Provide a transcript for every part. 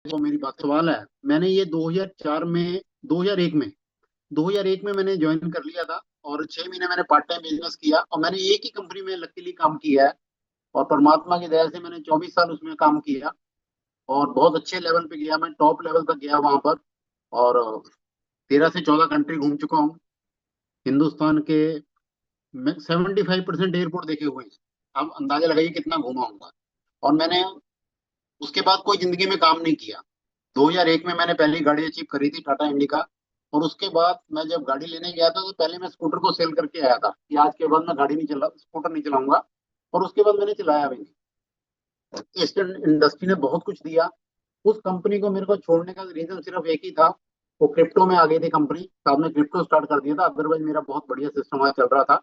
वो मेरी बात सवाल है। मैंने ये 2004 में 2001 में 2001 में मैंने ज्वाइन कर लिया था। और 6 महीने मैंने पार्ट टाइम बिजनेस किया और मैंने एक ही कंपनी में लकीली काम किया है। और परमात्मा की दया से मैंने 24 साल उसमें काम किया और बहुत अच्छे लेवल पे गया। मैं टॉप लेवल तक गया वहां पर। और 13 से 14 कंट्री घूम चुका हूँ हिंदुस्तान के। 75% एयरपोर्ट देखे हुए हैं। अब अंदाजा लगाइए कितना घूमा होगा। और मैंने उसके बाद कोई जिंदगी में काम नहीं किया। 2001 में मैंने पहली गाड़ी अचीव करी थी टाटा इंडिका। और उसके बाद मैं जब गाड़ी लेने गया था तो पहले मैं स्कूटर को सेल करके आया था कि आज के बाद मैं गाड़ी नहीं चला स्कूटर नहीं चलाऊंगा। और उसके बाद मैंने चलाया भी नहीं। ईस्टर्न इंडस्ट्री ने बहुत कुछ दिया। उस कंपनी को मेरे को छोड़ने का रीजन सिर्फ एक ही था। वो क्रिप्टो में आ गई थी कंपनी, साथ में क्रिप्टो स्टार्ट कर दिया था। अदरवाइज मेरा बहुत बढ़िया सिस्टम वहां चल रहा था।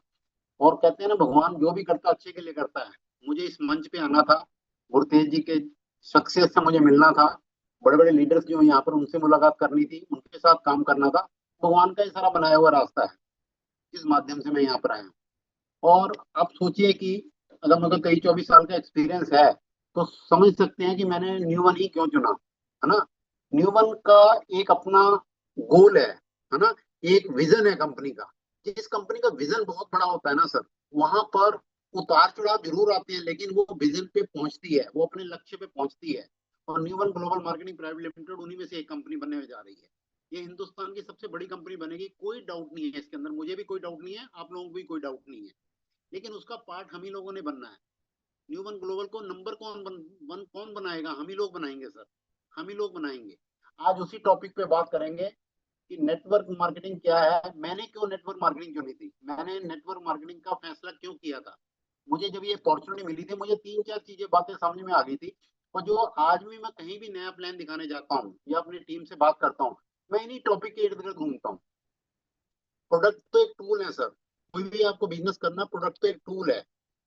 और कहते हैं ना, भगवान जो भी करता है अच्छे के लिए करता है। मुझे इस मंच पे आना था, गुरतेज जी के शख्सियत से मुझे मिलना था। बड़े बड़े लीडर्स जो हैं यहाँ पर, उनसे मुलाकात करनी थी, उनके साथ काम करना था। भगवान का ये सारा बनाया हुआ रास्ता है, इस माध्यम से मैं यहाँ पर आया हूँ। और आप सोचिए कि अगर मेरे को 23-24 साल का एक्सपीरियंस है तो समझ सकते हैं कि मैंने न्यू वन ही क्यों चुना, है ना। न्यू वन का एक अपना गोल है ना। एक विजन है कंपनी का। जिस कंपनी का विजन बहुत बड़ा होता है ना सर, वहां पर उतार चढ़ाव जरूर आते हैं, लेकिन वो विजन पे पहुंचती है, वो अपने लक्ष्य पे पहुंचती है। और new one global marketing private limited उन्हीं में से एक कंपनी बनने जा रही है। ये हिंदुस्तान की सबसे बड़ी कंपनी बनेगी, कोई डाउट नहीं है इसके अंदर। मुझे भी कोई डाउट नहीं है, आप लोगों को भी कोई डाउट नहीं है। लेकिन उसका पार्ट हम ही लोगों ने बनना है। न्यू वन ग्लोबल को नंबर कौन बनाएगा? हम ही लोग बनाएंगे सर, हम ही लोग बनाएंगे। आज उसी टॉपिक पे बात करेंगे कि नेटवर्क मार्केटिंग क्या है, मैंने क्यों नेटवर्क मार्केटिंग चुनी थी, मैंने नेटवर्क मार्केटिंग का फैसला क्यों किया था। मुझे जब ये अपॉर्चुनिटी मिली थी, मुझे तीन चार चीजें बातें समझ में आ गई थी। और जो आज भी मैं कहीं भी नया प्लान दिखाने जाता हूँ या अपनी टीम से बात करता हूँ, मैं इन्हीं टॉपिक के इर्द गिर्द घूमता हूँ। प्रोडक्ट तो एक टूल है सर। कोई भी आपको बिजनेस करना, प्रोडक्ट तो एक टूल है।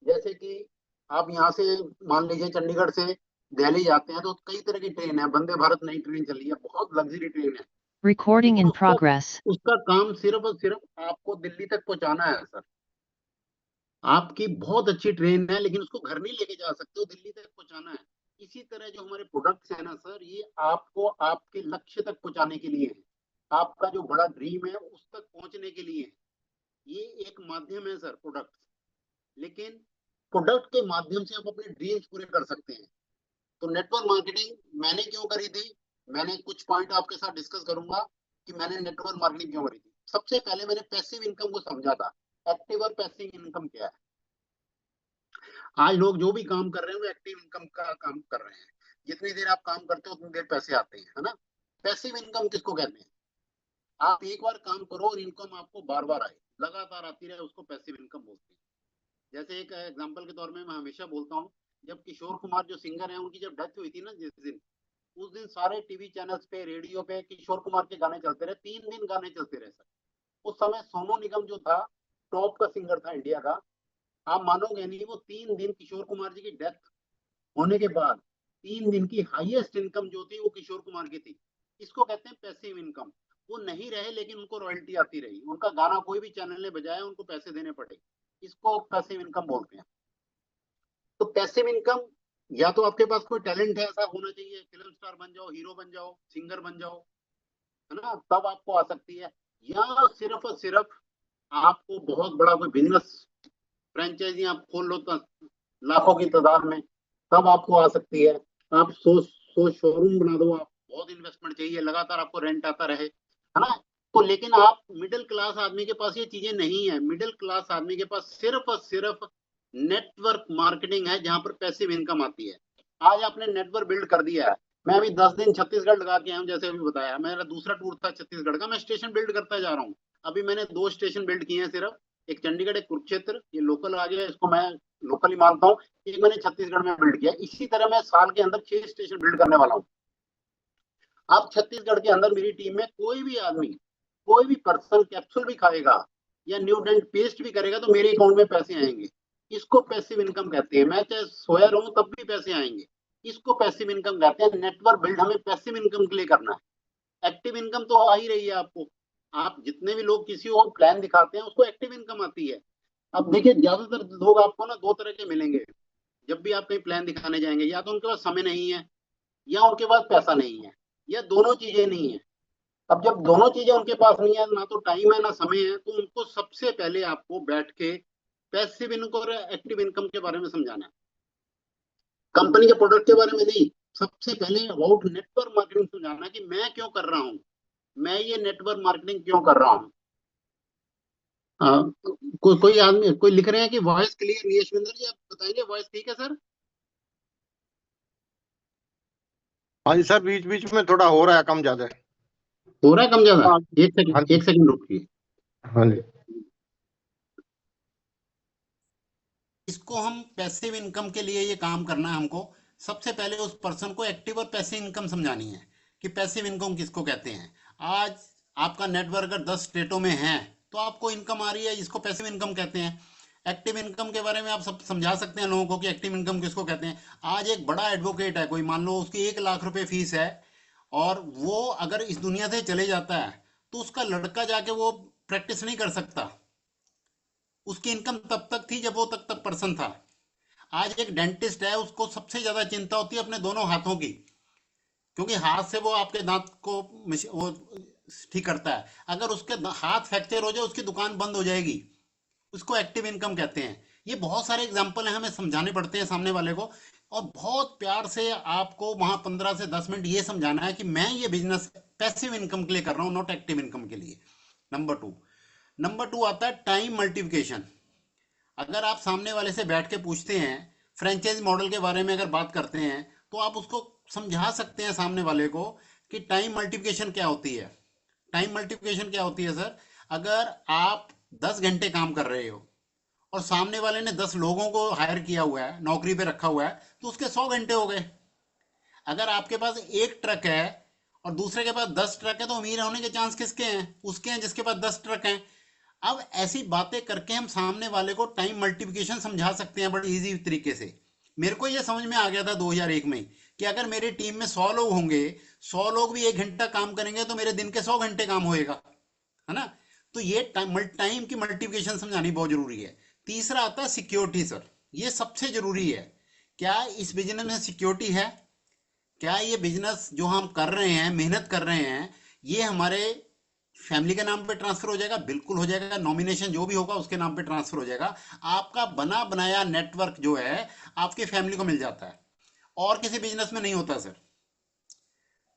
जैसे कि आप यहाँ से मान लीजिए चंडीगढ़ से दिल्ली जाते हैं तो कई तरह की ट्रेन है। वंदे भारत नई ट्रेन चली है, बहुत लग्जरी ट्रेन है। Recording लेकिन in उसका progress. उसका काम सिर्फ और सिर्फ आपको दिल्ली तक पहुंचाना है सर। आपकी बहुत अच्छी ट्रेन है लेकिन उसको घर नहीं लेके जा सकते हो, दिल्ली तक पहुंचाना है। इसी तरह जो हमारे प्रोडक्ट्स है ना सर, ये आपको आपके लक्ष्य तक पहुंचाने के लिए है। आपका जो बड़ा ड्रीम है उस तक पहुंचने के लिए है। ये एक माध्यम है सर, प्रोडक्ट। लेकिन प्रोडक्ट के माध्यम से आप अपने ड्रीम्स पूरे कर सकते हैं। तो नेटवर्क मार्केटिंग मैंने क्यों करी थी, मैंने कुछ पॉइंट आपके साथ डिस्कस करूंगा कि मैंने नेटवर्क मार्केटिंग क्यों करी थी। सबसे पहले मैंने पैसिव इनकम को समझा था। एक्टिव और पैसिव इनकम क्या है। आज लोग जो भी काम कर रहे हैं वो एक्टिव इनकम का काम कर रहे हैं। जितनी देर आप काम करते हो उतनी देर पैसे आते हैं, है ना। पैसिव इनकम किसको कहते हैं? आप एक बार काम करो और इनकम आपको बार बार आए, लगातार आती रहे, उसको पैसिव इनकम बोलते हैं। जैसे एक एग्जांपल के तौर में मैं हमेशा बोलता हूँ, जब किशोर कुमार जो सिंगर हैं उनकी जब डेथ हुई थी ना, जिस दिन, उस दिन सारे टीवी चैनल्स पे, रेडियो पे किशोर कुमार के गाने चलते रहे, 3 दिन गाने चलते रहे सर। उस समय सोनू निगम जो था, टॉप का सिंगर था इंडिया का। आप मानोगे नहीं, वो 3 दिन किशोर कुमार जी की डेथ होने के बाद 3 दिन की हाईएस्ट इनकम जो थी वो किशोर कुमार की थी। इसको कहते हैं पैसिव इनकम। वो नहीं रहे लेकिन उनको रॉयल्टी आती रही, उनका गाना कोई भी चैनल ने बजाया उनको पैसे देने पड़े। इसको पैसिव इनकम बोलते हैं। तो पैसिव इनकम, या तो आपके पास कोई टैलेंट है, ऐसा होना चाहिए, फिल्म स्टार बन जाओ, हीरो बन जाओ, सिंगर बन जाओ, है ना, तब आपको आ सकती है। या सिर्फ और सिर्फ आपको बहुत बड़ा कोई बिजनेस फ्रेंचाइजी आप खोल लो तो लाखों की तादाद में, तब आपको आ सकती है। आप सौ शोरूम बना दो, आप बहुत इन्वेस्टमेंट चाहिए, लगातार आपको रेंट आता रहे, है ना। तो लेकिन आप मिडिल क्लास आदमी के पास ये चीजें नहीं है। मिडिल क्लास आदमी के पास सिर्फ और सिर्फ नेटवर्क मार्केटिंग है, जहां पर पैसिव इनकम आती है। आज आपने नेटवर्क बिल्ड कर दिया है। मैं अभी 10 दिन छत्तीसगढ़ लगा के आया हूँ, जैसे अभी बताया, मेरा दूसरा टूर था छत्तीसगढ़ का। मैं स्टेशन बिल्ड करता जा रहा हूँ। अभी मैंने 2 स्टेशन बिल्ड किए हैं सिर्फ, एक चंडीगढ़ एक कुरुक्षेत्र, ये लोकल आ गया, इसको मैं लोकल ही मानता हूँ। एक मैंने छत्तीसगढ़ में बिल्ड किया। इसी तरह मैं साल के अंदर 6 स्टेशन बिल्ड करने वाला हूँ। अब छत्तीसगढ़ के अंदर मेरी टीम में कोई भी आदमी, कोई भी पर्सन कैप्सूल भी खाएगा या न्यूडेंट पेस्ट भी करेगा तो मेरे अकाउंट में पैसे आएंगे। इसको पैसिव इनकम कहते हैं। मैं चाहे सोया रहूं तब भी पैसे आएंगे। इसको पैसिव इनकम कहते हैं। नेटवर्क बिल्ड हमें पैसिव इनकम के लिए करना है। एक्टिव इनकम तो आ ही रही है आपको। आप जितने भी लोग किसी को प्लान दिखाते हैं उसको एक्टिव इनकम आती है। अब देखिए, ज्यादातर लोग आपको ना दो तरह के मिलेंगे। जब भी आप कहीं प्लान दिखाने जाएंगे, या तो उनके पास समय नहीं है, या उनके पास पैसा नहीं है, या दोनों चीजें नहीं है। अब जब दोनों चीजें उनके पास नहीं है, ना तो टाइम है ना समय है, तो उनको सबसे पहले आपको बैठ के पैसिव इनकम और एक्टिव इनकम के बारे में समझाना है, कंपनी के प्रोडक्ट के बारे में नहीं। सबसे पहले अबाउट नेटवर्क मार्केटिंग समझाना है कि मैं क्यों कर रहा हूँ, मैं ये नेटवर्क मार्केटिंग क्यों कर रहा हूँ। कोई आदमी कोई लिख रहे हैं कि वॉइस क्लियर नहीं है, यशविंदर जी आप बताएंगे वॉइस ठीक है सर? हाँ जी सर, बीच बीच में थोड़ा हो रहा है कम ज्यादा। हो रहा है कम ज्यादा? हाँ। एक हाँ सेकंड, जी। एक सेकंड रुकिए। हाँ जी। इसको हम पैसिव इनकम के लिए ये काम करना है हमको। सबसे पहले उस पर्सन को एक्टिव और पैसिव इनकम समझानी है कि पैसिव इनकम किसको कहते हैं। आज आपका नेटवर्क अगर 10 स्टेटों में है तो आपको इनकम आ रही है, इसको पैसिव इनकम कहते हैं। एक्टिव इनकम के बारे में आप सब समझा सकते हैं लोगों को कि एक्टिव इनकम किसको कहते हैं। आज एक बड़ा एडवोकेट है कोई, मान लो उसकी 1 लाख रुपए फीस है, और वो अगर इस दुनिया से चले जाता है तो उसका लड़का जाके वो प्रैक्टिस नहीं कर सकता। उसकी इनकम तब तक थी जब वो तक तक पर्सन था। आज एक डेंटिस्ट है, उसको सबसे ज्यादा चिंता होती है अपने दोनों हाथों की, क्योंकि हाथ से वो आपके दांत को वो ठीक करता है। अगर उसके हाथ फ्रैक्चर हो जाए उसकी दुकान बंद हो जाएगी। उसको एक्टिव इनकम कहते हैं। ये बहुत सारे एग्जाम्पल हैं, हमें समझाने पड़ते हैं सामने वाले को, और बहुत प्यार से आपको वहां 15 से 10 मिनट ये समझाना है कि मैं ये बिजनेस पैसिव इनकम के लिए कर रहा हूँ, नॉट एक्टिव इनकम के लिए। नंबर टू आता है टाइम मल्टीप्लिकेशन। अगर आप सामने वाले से बैठ के पूछते हैं, फ्रेंचाइज मॉडल के बारे में अगर बात करते हैं, तो आप उसको समझा सकते हैं सामने वाले को कि टाइम मल्टीप्लिकेशन क्या होती है। टाइम मल्टीप्लिकेशन क्या होती है सर? अगर आप 10 घंटे काम कर रहे हो और सामने वाले ने 10 लोगों को हायर किया हुआ है, नौकरी पे रखा हुआ है, तो उसके 100 घंटे हो गए। अगर आपके पास एक ट्रक है और दूसरे के पास 10 ट्रक है, तो अमीर होने के चांस किसके हैं? उसके हैं जिसके पास 10 ट्रक हैं। अब ऐसी बातें करके हम सामने वाले को टाइम मल्टीप्लिकेशन समझा सकते हैं बड़े इजी तरीके से। मेरे को ये समझ में आ गया था 2001 में कि अगर मेरी टीम में 100 लोग होंगे, 100 लोग भी 1 घंटा काम करेंगे तो मेरे दिन के 100 घंटे काम होएगा, है ना? तो ये टाइम की मल्टीप्लिकेशन समझानी बहुत जरूरी है। तीसरा आता है सिक्योरिटी सर। ये सबसे जरूरी है। क्या इस बिजनेस में सिक्योरिटी है? क्या ये बिजनेस जो हम कर रहे हैं, मेहनत कर रहे हैं, ये हमारे फैमिली के नाम पे ट्रांसफर हो जाएगा? बिल्कुल हो जाएगा। नॉमिनेशन जो भी होगा उसके नाम पे ट्रांसफर हो जाएगा। आपका बना बनाया नेटवर्क जो है आपकी फैमिली को मिल जाता है, और किसी बिजनेस में नहीं होता सर।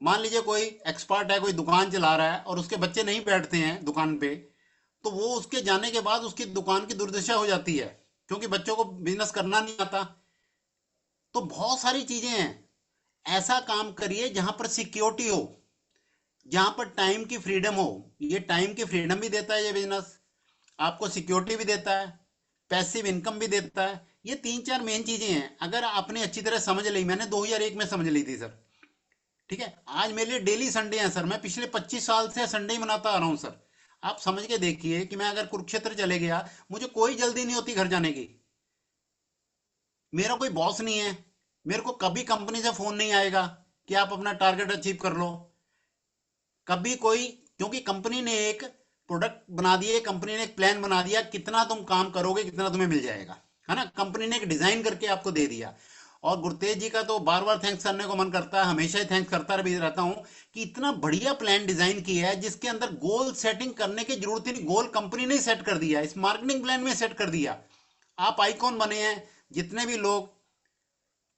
मान लीजिए कोई एक्सपर्ट है, कोई दुकान चला रहा है और उसके बच्चे नहीं बैठते हैं दुकान पे, तो वो उसके जाने के बाद उसकी दुकान की दुर्दशा हो जाती है, क्योंकि बच्चों को बिजनेस करना नहीं आता। तो बहुत सारी चीजें हैं। ऐसा काम करिए जहां पर सिक्योरिटी हो, जहां पर टाइम की फ्रीडम हो। ये टाइम की फ्रीडम भी देता है ये बिजनेस, आपको सिक्योरिटी भी देता है, पैसिव इनकम भी देता है। ये 3-4 मेन चीजें हैं। अगर आपने अच्छी तरह समझ ली, मैंने 2001 में समझ ली थी सर, ठीक है? आज मेरे लिए डेली संडे है सर, मैं पिछले 25 साल से संडे ही मनाता आ रहा हूं सर। आप समझ के देखिए कि मैं अगर कुरुक्षेत्र चले गया, मुझे कोई जल्दी नहीं होती घर जाने की। मेरा कोई बॉस नहीं है, मेरे को कभी कंपनी से फोन नहीं आएगा कि आप अपना टारगेट अचीव कर लो। कभी कोई, क्योंकि कंपनी ने एक प्रोडक्ट बना दिया, कंपनी ने एक प्लान बना दिया, कितना तुम काम करोगे कितना तुम्हें मिल जाएगा, है ना? कंपनी ने एक डिजाइन करके आपको दे दिया। और गुरतेज जी का तो बार बार थैंक्स करने को मन करता है, हमेशा ही थैंक्स करता भी रहता हूं कि इतना बढ़िया प्लान डिजाइन किया है जिसके अंदर गोल सेटिंग करने की जरूरत ही नहीं। गोल कंपनी ने सेट कर दिया, इस मार्केटिंग प्लान में सेट कर दिया। आप आइकॉन बने हैं, जितने भी लोग,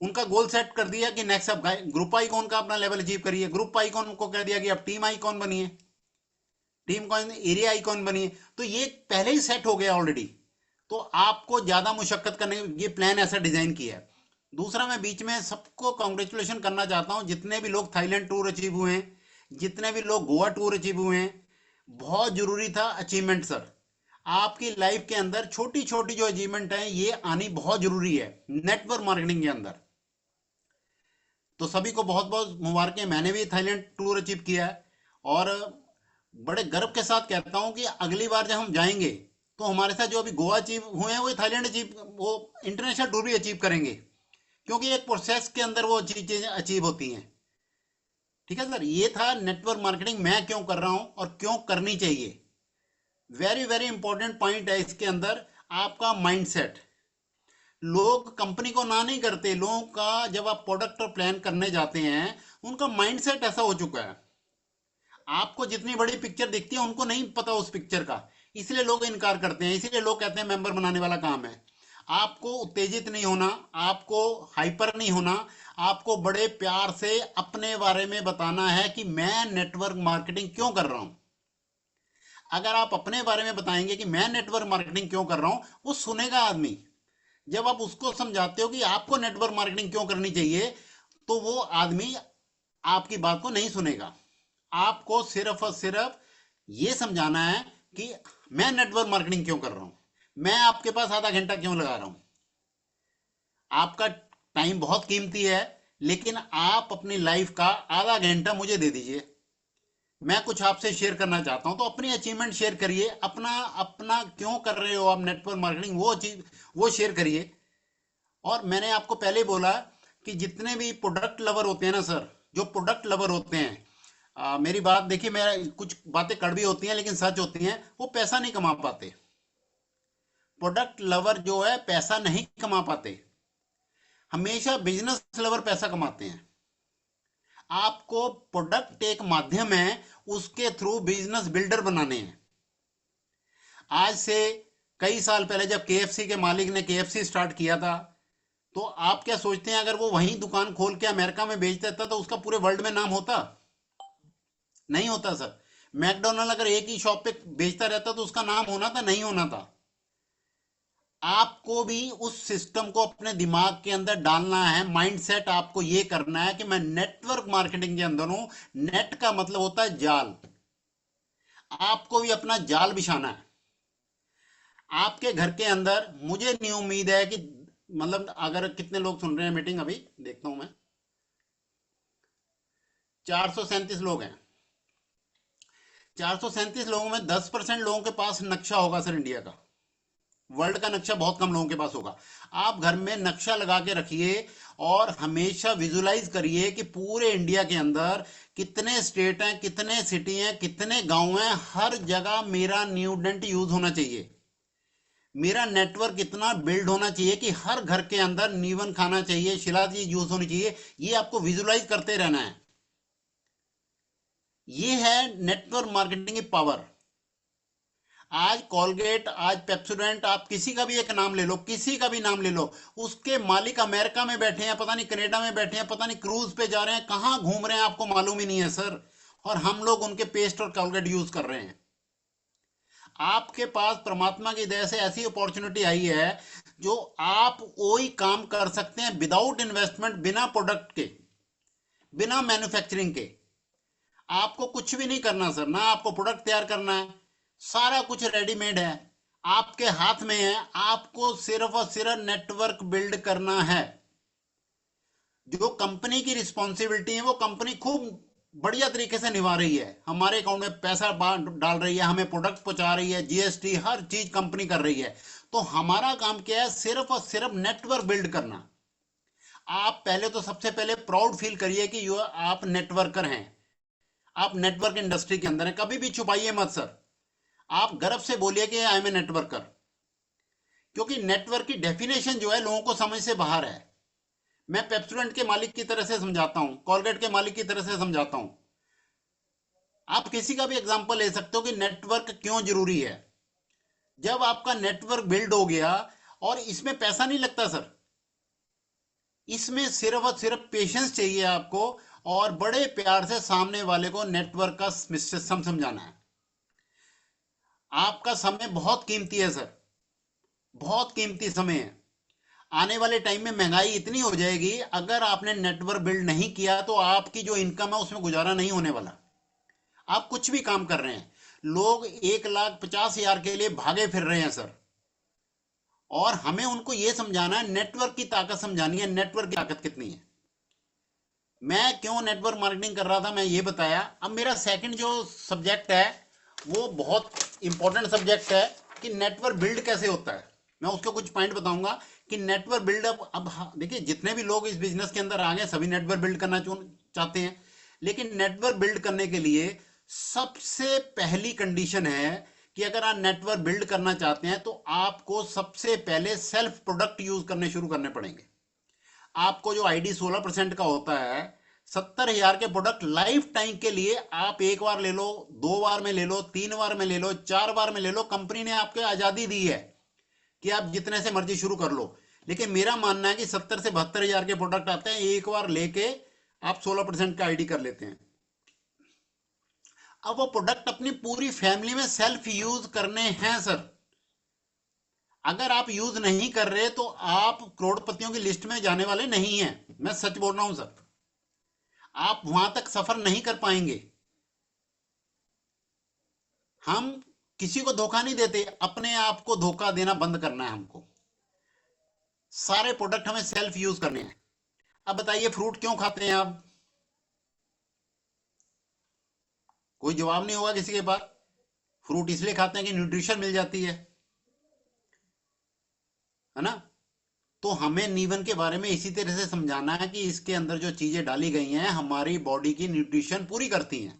उनका गोल सेट कर दिया कि नेक्स्ट आप ग्रुप आइकॉन का अपना लेवल अचीव करिए। ग्रुप आइकॉन को कह दिया कि आप टीम आइकॉन बनिए, टीम कौन, एरिया आइकॉन बनिए। तो ये पहले ही सेट हो गया ऑलरेडी। तो आपको ज्यादा मुशक्कत करने, ये प्लान ऐसा डिजाइन किया है। दूसरा, मैं बीच में सबको कॉन्ग्रेचुलेशन करना चाहता हूं, जितने भी लोग थाईलैंड टूर अचीव हुए हैं, जितने भी लोग गोवा टूर अचीव हुए हैं। बहुत जरूरी था अचीवमेंट सर। आपकी लाइफ के अंदर छोटी छोटी जो अचीवमेंट है ये आनी बहुत जरूरी है नेटवर्क मार्केटिंग के अंदर। तो सभी को बहुत बहुत मुबारकें। मैंने भी थाईलैंड टूर अचीव किया है, और बड़े गर्व के साथ कहता हूं कि अगली बार जब हम जाएंगे तो हमारे साथ जो अभी गोवा अचीव हुए हैं वो थाईलैंड अचीव, वो इंटरनेशनल टूर भी अचीव करेंगे, क्योंकि एक प्रोसेस के अंदर वो चीजें अचीव होती हैं। ठीक है सर, ये था नेटवर्क मार्केटिंग मैं क्यों कर रहा हूं और क्यों करनी चाहिए। वेरी वेरी इंपॉर्टेंट पॉइंट है इसके अंदर, आपका माइंडसेट। लोग कंपनी को ना नहीं करते। लोगों का जब आप प्रोडक्ट प्लान करने जाते हैं, उनका माइंडसेट ऐसा हो चुका है। आपको जितनी बड़ी पिक्चर दिखती है, उनको नहीं पता उस पिक्चर का, इसलिए लोग इनकार करते हैं। इसीलिए लोग कहते हैं मेंबर बनाने वाला काम है। आपको उत्तेजित नहीं होना, आपको हाइपर नहीं होना, आपको बड़े प्यार से अपने बारे में बताना है कि मैं नेटवर्क मार्केटिंग क्यों कर रहा हूं। अगर आप अपने बारे में बताएंगे कि मैं नेटवर्क मार्केटिंग क्यों कर रहा हूं, वो सुनेगा आदमी। जब आप उसको समझाते हो कि आपको नेटवर्क मार्केटिंग क्यों करनी चाहिए, तो वो आदमी आपकी बात को नहीं सुनेगा। आपको सिर्फ और सिर्फ ये समझाना है कि मैं नेटवर्क मार्केटिंग क्यों कर रहा हूं, मैं आपके पास आधा घंटा क्यों लगा रहा हूं। आपका टाइम बहुत कीमती है, लेकिन आप अपनी लाइफ का आधा घंटा मुझे दे दीजिए। मैं कुछ आपसे शेयर करना चाहता हूं, तो अपनी अचीवमेंट शेयर करिए। अपना अपना क्यों कर रहे हो आप नेटवर्क मार्केटिंग, वो चीज वो शेयर करिए। और मैंने आपको पहले बोला कि जितने भी प्रोडक्ट लवर होते हैं ना सर, जो प्रोडक्ट लवर होते हैं, मेरी बात देखिए, मेरा कुछ बातें कड़वी होती हैं लेकिन सच होती हैं, वो पैसा नहीं कमा पाते। प्रोडक्ट लवर जो है पैसा नहीं कमा पाते। हमेशा बिजनेस लवर पैसा कमाते हैं। आपको प्रोडक्ट एक माध्यम है, उसके थ्रू बिजनेस बिल्डर बनाने हैं। आज से कई साल पहले जब केएफसी के मालिक ने केएफसी स्टार्ट किया था, तो आप क्या सोचते हैं, अगर वो वहीं दुकान खोल के अमेरिका में बेच देता तो उसका पूरे वर्ल्ड में नाम होता? नहीं होता सर। मैकडोनल्ड अगर एक ही शॉप पे बेचता रहता तो उसका नाम होना था? नहीं होना था। आपको भी उस सिस्टम को अपने दिमाग के अंदर डालना है। माइंडसेट आपको ये करना है कि मैं नेटवर्क मार्केटिंग के अंदर हूं। नेट का मतलब होता है जाल। आपको भी अपना जाल बिछाना है आपके घर के अंदर। मुझे नहीं उम्मीद है कि, मतलब अगर कितने लोग सुन रहे हैं मीटिंग, अभी देखता हूं मैं, 437 लोग हैं। 437 लोगों में 10% लोगों के पास नक्शा होगा सर इंडिया का। वर्ल्ड का नक्शा बहुत कम लोगों के पास होगा। आप घर में नक्शा लगा के रखिए और हमेशा विजुलाइज करिए कि पूरे इंडिया के अंदर कितने स्टेट हैं, कितने सिटी हैं, कितने गांव हैं। हर जगह मेरा न्यूडेंट यूज होना चाहिए। मेरा नेटवर्क इतना बिल्ड होना चाहिए कि हर घर के अंदर नीवन खाना चाहिए, शिलाजी यूज होनी चाहिए। ये आपको विजुलाइज करते रहना है। ये है नेटवर्क मार्केटिंग की पावर। आज कॉलगेट, आज पेप्सोडेंट, आप किसी का भी एक नाम ले लो, किसी का भी नाम ले लो, उसके मालिक अमेरिका में बैठे हैं, पता नहीं कनाडा में बैठे हैं, पता नहीं क्रूज पे जा रहे हैं, कहां घूम रहे हैं, आपको मालूम ही नहीं है सर। और हम लोग उनके पेस्ट और कॉलगेट यूज कर रहे हैं। आपके पास परमात्मा की दया से ऐसी अपॉर्चुनिटी आई है जो आप वही काम कर सकते हैं विदाउट इन्वेस्टमेंट, बिना प्रोडक्ट के, बिना मैन्युफैक्चरिंग के। आपको कुछ भी नहीं करना सर, ना आपको प्रोडक्ट तैयार करना है। सारा कुछ रेडीमेड है, आपके हाथ में है। आपको सिर्फ और सिर्फ नेटवर्क बिल्ड करना है। जो कंपनी की रिस्पॉन्सिबिलिटी है वो कंपनी खूब बढ़िया तरीके से निभा रही है। हमारे अकाउंट में पैसा डाल रही है, हमें प्रोडक्ट पहुंचा रही है, जीएसटी हर चीज कंपनी कर रही है। तो हमारा काम क्या है? सिर्फ और सिर्फ नेटवर्क बिल्ड करना। आप पहले तो सबसे पहले प्राउड फील करिए कि आप नेटवर्कर हैं, आप नेटवर्क इंडस्ट्री के अंदर हैं। कभी भी छुपाइए मत सर, आप गर्व से बोलिए कि आई एम ए नेटवर्कर। क्योंकि नेटवर्क की डेफिनेशन जो है लोगों को समझ से बाहर है। मैं पेप्सोडेंट के मालिक की तरह से समझाता हूं, कॉलगेट के मालिक की तरह से समझाता हूं। आप किसी का भी एग्जांपल ले सकते हो कि नेटवर्क क्यों जरूरी है। जब आपका नेटवर्क बिल्ड हो गया, और इसमें पैसा नहीं लगता सर, इसमें सिर्फ और सिर्फ पेशेंस चाहिए आपको, और बड़े प्यार से सामने वाले को नेटवर्क का सिस्टम समझाना है। आपका समय बहुत कीमती है सर, बहुत कीमती समय है। आने वाले टाइम में महंगाई इतनी हो जाएगी, अगर आपने नेटवर्क बिल्ड नहीं किया तो आपकी जो इनकम है उसमें गुजारा नहीं होने वाला। आप कुछ भी काम कर रहे हैं, लोग 1,50,000 के लिए भागे फिर रहे हैं सर। और हमें उनको यह समझाना है, नेटवर्क की ताकत समझानी है, नेटवर्क की ताकत कितनी है। मैं क्यों नेटवर्क मार्केटिंग कर रहा था, मैं ये बताया। अब मेरा सेकंड जो सब्जेक्ट है वो बहुत इंपॉर्टेंट सब्जेक्ट है कि नेटवर्क बिल्ड कैसे होता है। मैं उसको कुछ पॉइंट बताऊंगा कि नेटवर्क बिल्डअप। अब देखिए, जितने भी लोग इस बिजनेस के अंदर आ गए सभी नेटवर्क बिल्ड करना चाहते हैं, लेकिन नेटवर्क बिल्ड करने के लिए सबसे पहली कंडीशन है कि अगर आप नेटवर्क बिल्ड करना चाहते हैं तो आपको सबसे पहले सेल्फ प्रोडक्ट यूज करने शुरू करने पड़ेंगे। आपको जो आईडी 16% का होता है, 70,000 के प्रोडक्ट लाइफ टाइम के लिए आप एक बार ले लो, 2 बार में ले लो, 3 बार में ले लो, 4 बार में ले लो। कंपनी ने आपको आजादी दी है कि आप जितने से मर्जी शुरू कर लो। लेकिन मेरा मानना है कि 70 से 72,000 के प्रोडक्ट आते हैं, एक बार लेके आप 16% का आईडी कर लेते हैं। अब वो प्रोडक्ट अपनी पूरी फैमिली में सेल्फ यूज करने हैं सर। अगर आप यूज नहीं कर रहे तो आप करोड़पतियों की लिस्ट में जाने वाले नहीं हैं। मैं सच बोल रहा हूं सर, आप वहां तक सफर नहीं कर पाएंगे। हम किसी को धोखा नहीं देते, अपने आप को धोखा देना बंद करना है हमको। सारे प्रोडक्ट हमें सेल्फ यूज करने हैं। अब बताइए फ्रूट क्यों खाते हैं आप? कोई जवाब नहीं होगा किसी के पास। फ्रूट इसलिए खाते हैं कि न्यूट्रिशन मिल जाती है ना। तो हमें नीवन के बारे में इसी तरह से समझाना है कि इसके अंदर जो चीजें डाली गई हैं हमारी बॉडी की न्यूट्रिशन पूरी करती हैं।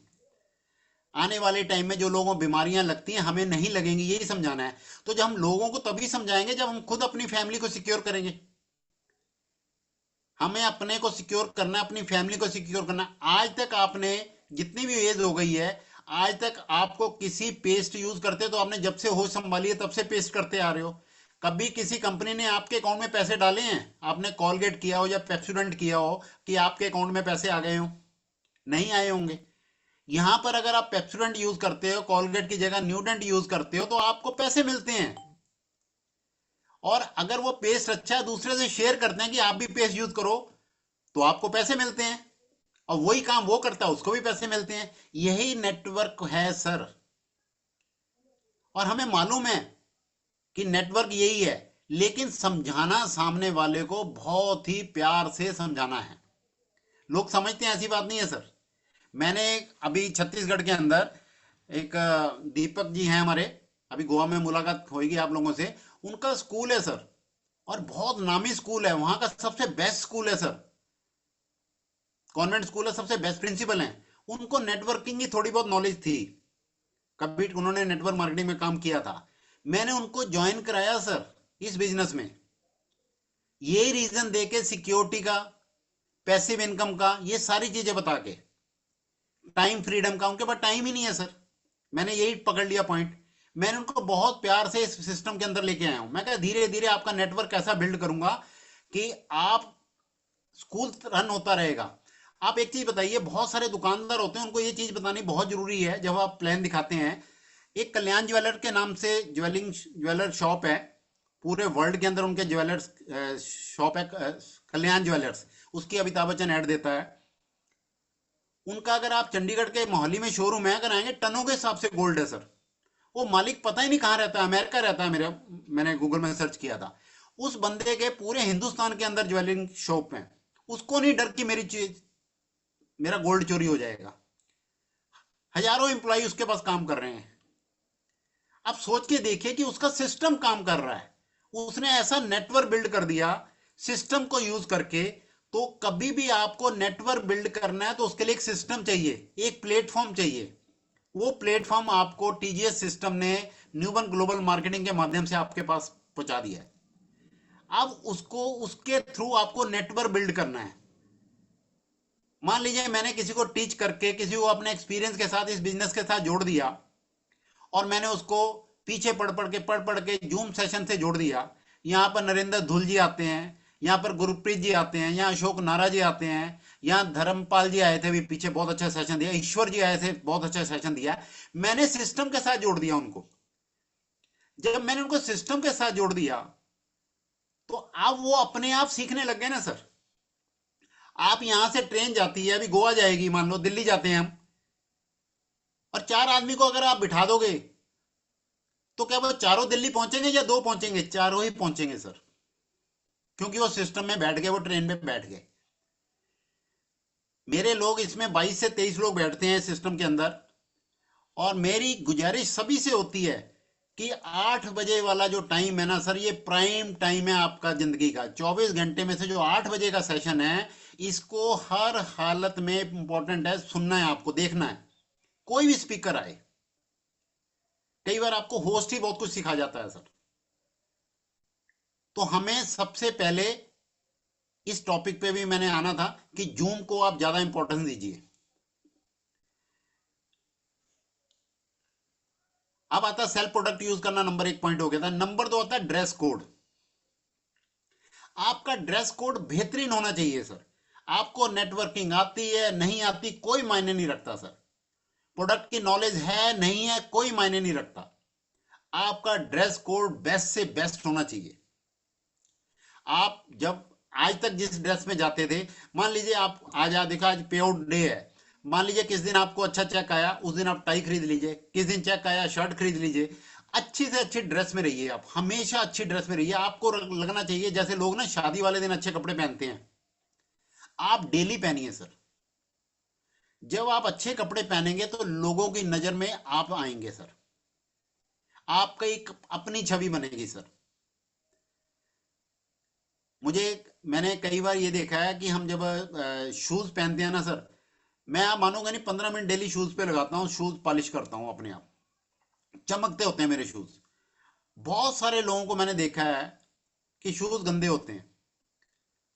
आने वाले टाइम में जो लोगों को बीमारियां लगती हैं हमें नहीं लगेंगी, यही समझाना है। तो जब हम लोगों को तभी समझाएंगे जब हम खुद अपनी फैमिली को सिक्योर करेंगे। हमें अपने को सिक्योर करना, अपनी फैमिली को सिक्योर करना। आज तक आपने जितनी भी एज हो गई है, आज तक आपको किसी पेस्ट यूज करते तो आपने जब से होश संभाली है तब से पेस्ट करते आ रहे हो। कभी किसी कंपनी ने आपके अकाउंट में पैसे डाले हैं? आपने कॉलगेट किया हो या पेप्सोडेंट किया हो कि आपके अकाउंट में पैसे आ गए हो? नहीं आए होंगे। यहां पर अगर आप पेप्सोडेंट यूज करते हो, कॉलगेट की जगह न्यूडेंट यूज करते हो, तो आपको पैसे मिलते हैं। और अगर वो पेस्ट अच्छा है, दूसरे से शेयर करते हैं कि आप भी पेस्ट यूज करो, तो आपको पैसे मिलते हैं। और वही काम वो करता है, उसको भी पैसे मिलते हैं। यही नेटवर्क है सर। और हमें मालूम है कि नेटवर्क यही है, लेकिन समझाना सामने वाले को बहुत ही प्यार से समझाना है। लोग समझते हैं, ऐसी बात नहीं है सर। मैंने अभी छत्तीसगढ़ के अंदर एक दीपक जी हैं हमारे, अभी गोवा में मुलाकात होगी आप लोगों से। उनका स्कूल है सर, और बहुत नामी स्कूल है, वहां का सबसे बेस्ट स्कूल है सर। कॉन्वेंट स्कूल है, सबसे बेस्ट प्रिंसिपल हैं। उनको नेटवर्किंग की थोड़ी बहुत नॉलेज थी, कभी उन्होंने नेटवर्क मार्केटिंग में काम किया था। मैंने उनको ज्वाइन कराया सर इस बिजनेस में, यही रीजन देके, सिक्योरिटी का, पैसिव इनकम का, ये सारी चीजें बता के, टाइम फ्रीडम का। उनके पास टाइम ही नहीं है सर। मैंने यही पकड़ लिया पॉइंट। मैंने उनको बहुत प्यार से इस सिस्टम के अंदर लेके आया हूं। मैं कहा धीरे धीरे आपका नेटवर्क ऐसा बिल्ड करूंगा कि आप स्कूल रन होता रहेगा। आप एक चीज बताइए, बहुत सारे दुकानदार होते हैं, उनको ये चीज बतानी बहुत जरूरी है जब आप प्लान दिखाते हैं। एक कल्याण ज्वेलर के नाम से ज्वेलर शॉप है, पूरे वर्ल्ड के अंदर उनके ज्वेलर्स शॉप है, कल्याण ज्वेलर्स। उसकी अमिताभ बच्चन ऐड देता है। उनका अगर आप चंडीगढ़ के मोहाली में शोरूम है, अगर आएंगे टनों के हिसाब से गोल्ड है सर। वो मालिक पता ही नहीं कहाँ रहता है, अमेरिका रहता है। मैंने गूगल में सर्च किया था। उस बंदे के पूरे हिंदुस्तान के अंदर ज्वेलरी शॉप है। उसको नहीं डर कि मेरा गोल्ड चोरी हो जाएगा। हजारों एम्प्लॉय उसके पास काम कर रहे हैं। आप सोच के देखिए कि उसका सिस्टम काम कर रहा है। उसने ऐसा नेटवर्क बिल्ड कर दिया सिस्टम को यूज करके। तो कभी भी आपको नेटवर्क बिल्ड करना है तो उसके लिए एक सिस्टम चाहिए, एक प्लेटफॉर्म चाहिए। वो प्लेटफॉर्म आपको टीजीएस सिस्टम ने न्यूबन ग्लोबल मार्केटिंग के माध्यम से आपके पास पहुंचा दिया है। अब उसको, उसके थ्रू आपको नेटवर्क बिल्ड करना है। मान लीजिए मैंने किसी को टीच करके, किसी को अपने एक्सपीरियंस के साथ इस बिजनेस के साथ जोड़ दिया, और मैंने उसको पीछे पढ़ पढ़ के जूम सेशन से जोड़ दिया। यहां पर नरेंद्र धुल जी आते हैं, यहाँ पर गुरप्रीत जी आते हैं, यहाँ अशोक नारा जी आते हैं, यहाँ धर्मपाल जी आए थे, भी पीछे बहुत अच्छा सेशन दिया, ईश्वर जी आए थे, बहुत अच्छा सेशन दिया। मैंने सिस्टम के साथ जोड़ दिया उनको। जब मैंने उनको सिस्टम के साथ जोड़ दिया तो अब वो अपने आप सीखने लग गए ना सर। आप यहां से ट्रेन जाती है, अभी गोवा जाएगी, मान लो दिल्ली जाते हैं हम, और 4 आदमी को अगर आप बिठा दोगे तो क्या वो चारों दिल्ली पहुंचेंगे या 2 पहुंचेंगे? चारों ही पहुंचेंगे सर, क्योंकि वो सिस्टम में बैठ गए, वो ट्रेन में बैठ गए। मेरे लोग इसमें 22 से 23 लोग बैठते हैं सिस्टम के अंदर। और मेरी गुजारिश सभी से होती है कि 8 बजे वाला जो टाइम है ना सर, ये प्राइम टाइम है आपका जिंदगी का। 24 घंटे में से जो 8 बजे का सेशन है, इसको हर हालत में इंपॉर्टेंट है, सुनना है आपको, देखना है। कोई भी स्पीकर आए, कई बार आपको होस्ट ही बहुत कुछ सिखा जाता है सर। तो हमें सबसे पहले इस टॉपिक पे भी मैंने आना था कि जूम को आप ज्यादा इंपॉर्टेंस दीजिए। अब आता है सेल्फ प्रोडक्ट यूज करना, नंबर 1 पॉइंट हो गया था। नंबर 2 आता है ड्रेस कोड। आपका ड्रेस कोड बेहतरीन होना चाहिए सर। आपको नेटवर्किंग आती है नहीं आती कोई मायने नहीं रखता सर। प्रोडक्ट की नॉलेज है नहीं है कोई मायने नहीं रखता। आपका ड्रेस कोड बेस्ट से बेस्ट होना चाहिए। आप जब आज तक जिस ड्रेस में जाते थे, मान लीजिए आप आज देखा आज पे आउट डे है, मान लीजिए किस दिन आपको अच्छा चेक आया उस दिन आप टाई खरीद लीजिए, किस दिन चेक आया शर्ट खरीद लीजिए। अच्छी से अच्छी ड्रेस में रहिए, आप हमेशा अच्छी ड्रेस में रहिए। आपको लगना चाहिए जैसे लोग ना शादी वाले दिन अच्छे कपड़े पहनते हैं, आप डेली पहनिए सर। जब आप अच्छे कपड़े पहनेंगे तो लोगों की नजर में आप आएंगे सर, आपका एक अपनी छवि बनेगी सर। मुझे मैंने कई बार ये देखा है कि हम जब शूज पहनते हैं ना सर, मैं आप मानूंगा नहीं 15 मिनट डेली शूज पे लगाता हूँ, शूज पॉलिश करता हूँ, अपने आप चमकते होते हैं मेरे शूज। बहुत सारे लोगों को मैंने देखा है कि शूज गंदे होते हैं।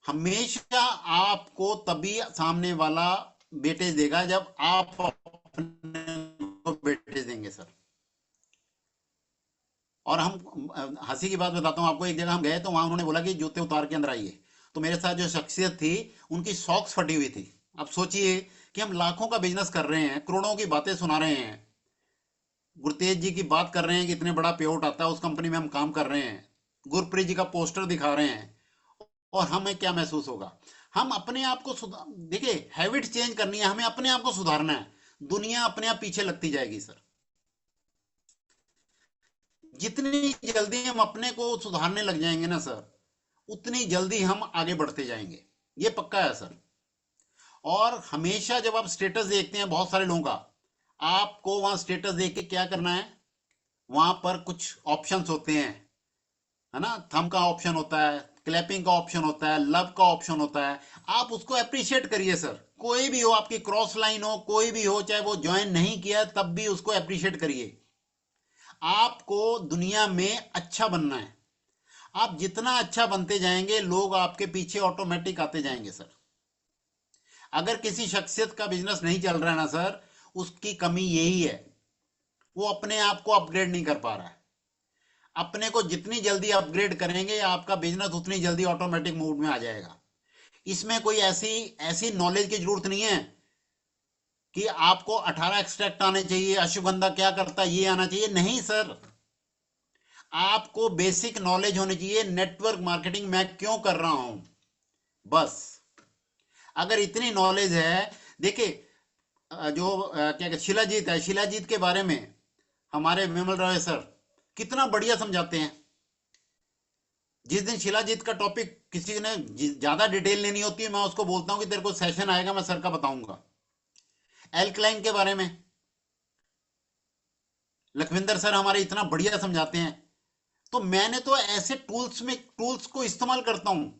हमेशा आपको तभी सामने वाला वेटेज देगा जब आप अपने को वेटेज देंगे सर। और हम हंसी की बात बताता हूँ आपको, एक जगह हम गए तो वहां उन्होंने बोला कि जूते उतार के अंदर आइए। तो मेरे साथ जो शख्सियत थी उनकी सॉक्स फटी हुई थी। अब सोचिए कि हम लाखों का बिजनेस कर रहे हैं, करोड़ों की बातें सुना रहे हैं, गुरतेज जी की बात कर रहे हैं कि इतने बड़ा पे आउट आता है, उस कंपनी में हम काम कर रहे हैं, गुरप्रीत जी का पोस्टर दिखा रहे हैं, और हमें क्या महसूस होगा? हम अपने आप को सुधार, देखिए हैबिट चेंज करनी है, हमें अपने आप को सुधारना है। दुनिया अपने आप पीछे लगती जाएगी सर। जितनी जल्दी हम अपने को सुधारने लग जाएंगे ना सर, उतनी जल्दी हम आगे बढ़ते जाएंगे, ये पक्का है सर। और हमेशा जब आप स्टेटस देखते हैं बहुत सारे लोगों का, आपको वहां स्टेटस देख के क्या करना है, वहां पर कुछ ऑप्शंस होते हैं, है ना, थंब का ऑप्शन होता है, क्लैपिंग का ऑप्शन होता है, लव का ऑप्शन होता है। आप उसको अप्रिशिएट करिए सर। कोई भी हो, आपकी क्रॉस लाइन हो, कोई भी हो, चाहे वो ज्वाइन नहीं किया तब भी उसको अप्रिशिएट करिए। आपको दुनिया में अच्छा बनना है। आप जितना अच्छा बनते जाएंगे लोग आपके पीछे ऑटोमेटिक आते जाएंगे सर। अगर किसी शख्सियत का बिजनेस नहीं चल रहा है ना सर, उसकी कमी यही है, वो अपने आप को अपग्रेड नहीं कर पा रहा है। अपने को जितनी जल्दी अपग्रेड करेंगे आपका बिजनेस उतनी जल्दी ऑटोमेटिक मोड में आ जाएगा। इसमें कोई ऐसी ऐसी नॉलेज की जरूरत नहीं है कि आपको 18 एक्सट्रैक्ट आने चाहिए, अश्वगंधा क्या करता है ये आना चाहिए, नहीं सर। आपको बेसिक नॉलेज होनी चाहिए, नेटवर्क मार्केटिंग मैं क्यों कर रहा हूं, बस। अगर इतनी नॉलेज है, देखिए जो क्या कहते शिलाजीत है, शिलाजीत के बारे में हमारे विमल रॉय सर कितना बढ़िया समझाते हैं। जिस दिन शिलाजीत का टॉपिक किसी ने ज्यादा डिटेल लेनी होती है, मैं उसको बोलता हूं कि तेरे को सेशन आएगा मैं सर का बताऊंगा। एल्कलाइन के बारे में लखविंदर सर हमारे इतना बढ़िया समझाते हैं। तो मैंने तो ऐसे टूल्स को इस्तेमाल करता हूं।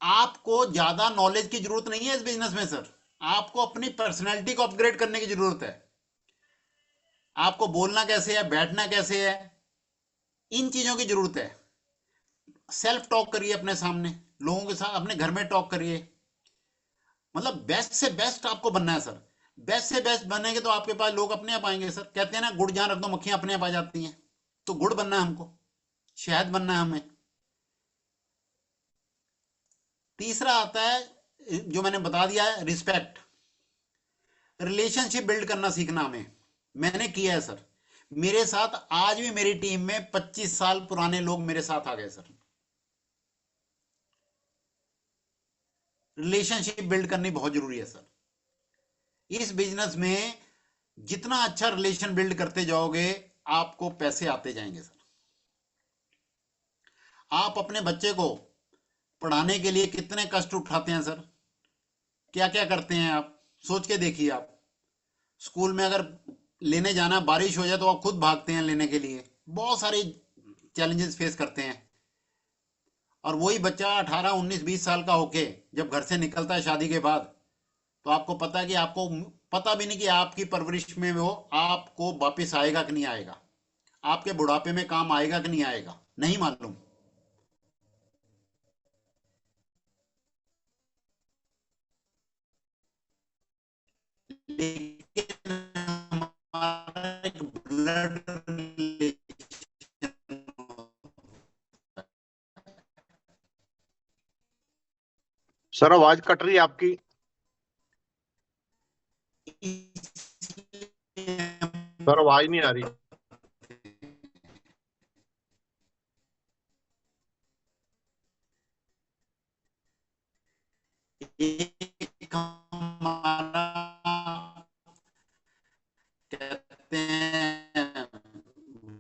आपको ज्यादा नॉलेज की जरूरत नहीं है इस बिजनेस में सर। आपको अपनी पर्सनैलिटी को अपग्रेड करने की जरूरत है। आपको बोलना कैसे है, बैठना कैसे है, इन चीजों की जरूरत है। सेल्फ टॉक करिए अपने सामने, लोगों के साथ अपने घर में टॉक करिए। मतलब बेस्ट से बेस्ट आपको बनना है सर। बेस्ट से बेस्ट बनेंगे तो आपके पास लोग अपने आप आएंगे सर। कहते हैं ना गुड़ जहां रख दो मक्खियां अपने आप आ जाती हैं। तो गुड़ बनना है हमको, शहद बनना है हमें। तीसरा आता है जो मैंने बता दिया है, रिस्पेक्ट। रिलेशनशिप बिल्ड करना सीखना हमें, मैंने किया है सर। मेरे साथ आज भी मेरी टीम में 25 साल पुराने लोग मेरे साथ आ गए सर। रिलेशनशिप बिल्ड करनी बहुत जरूरी है सर। इस बिजनेस में जितना अच्छा रिलेशन बिल्ड करते जाओगे आपको पैसे आते जाएंगे सर। आप अपने बच्चे को पढ़ाने के लिए कितने कष्ट उठाते हैं सर, क्या क्या करते हैं आप, सोच के देखिए। आप स्कूल में अगर लेने जाना, बारिश हो जाए तो आप खुद भागते हैं लेने के लिए, बहुत सारे चैलेंजेस फेस करते हैं। और वही बच्चा 18 19 20 साल का होके जब घर से निकलता है शादी के बाद, तो आपको पता है कि आपको पता भी नहीं कि आपकी परवरिश में वो आपको वापस आएगा कि नहीं आएगा। आपके बुढ़ापे में काम आएगा कि नहीं आएगा नहीं मालूम। लेकिन हमारा एक ब्लड सर आवाज कट रही है आपकी। सर आवाज नहीं आ रही। एक हमारा कहते हैं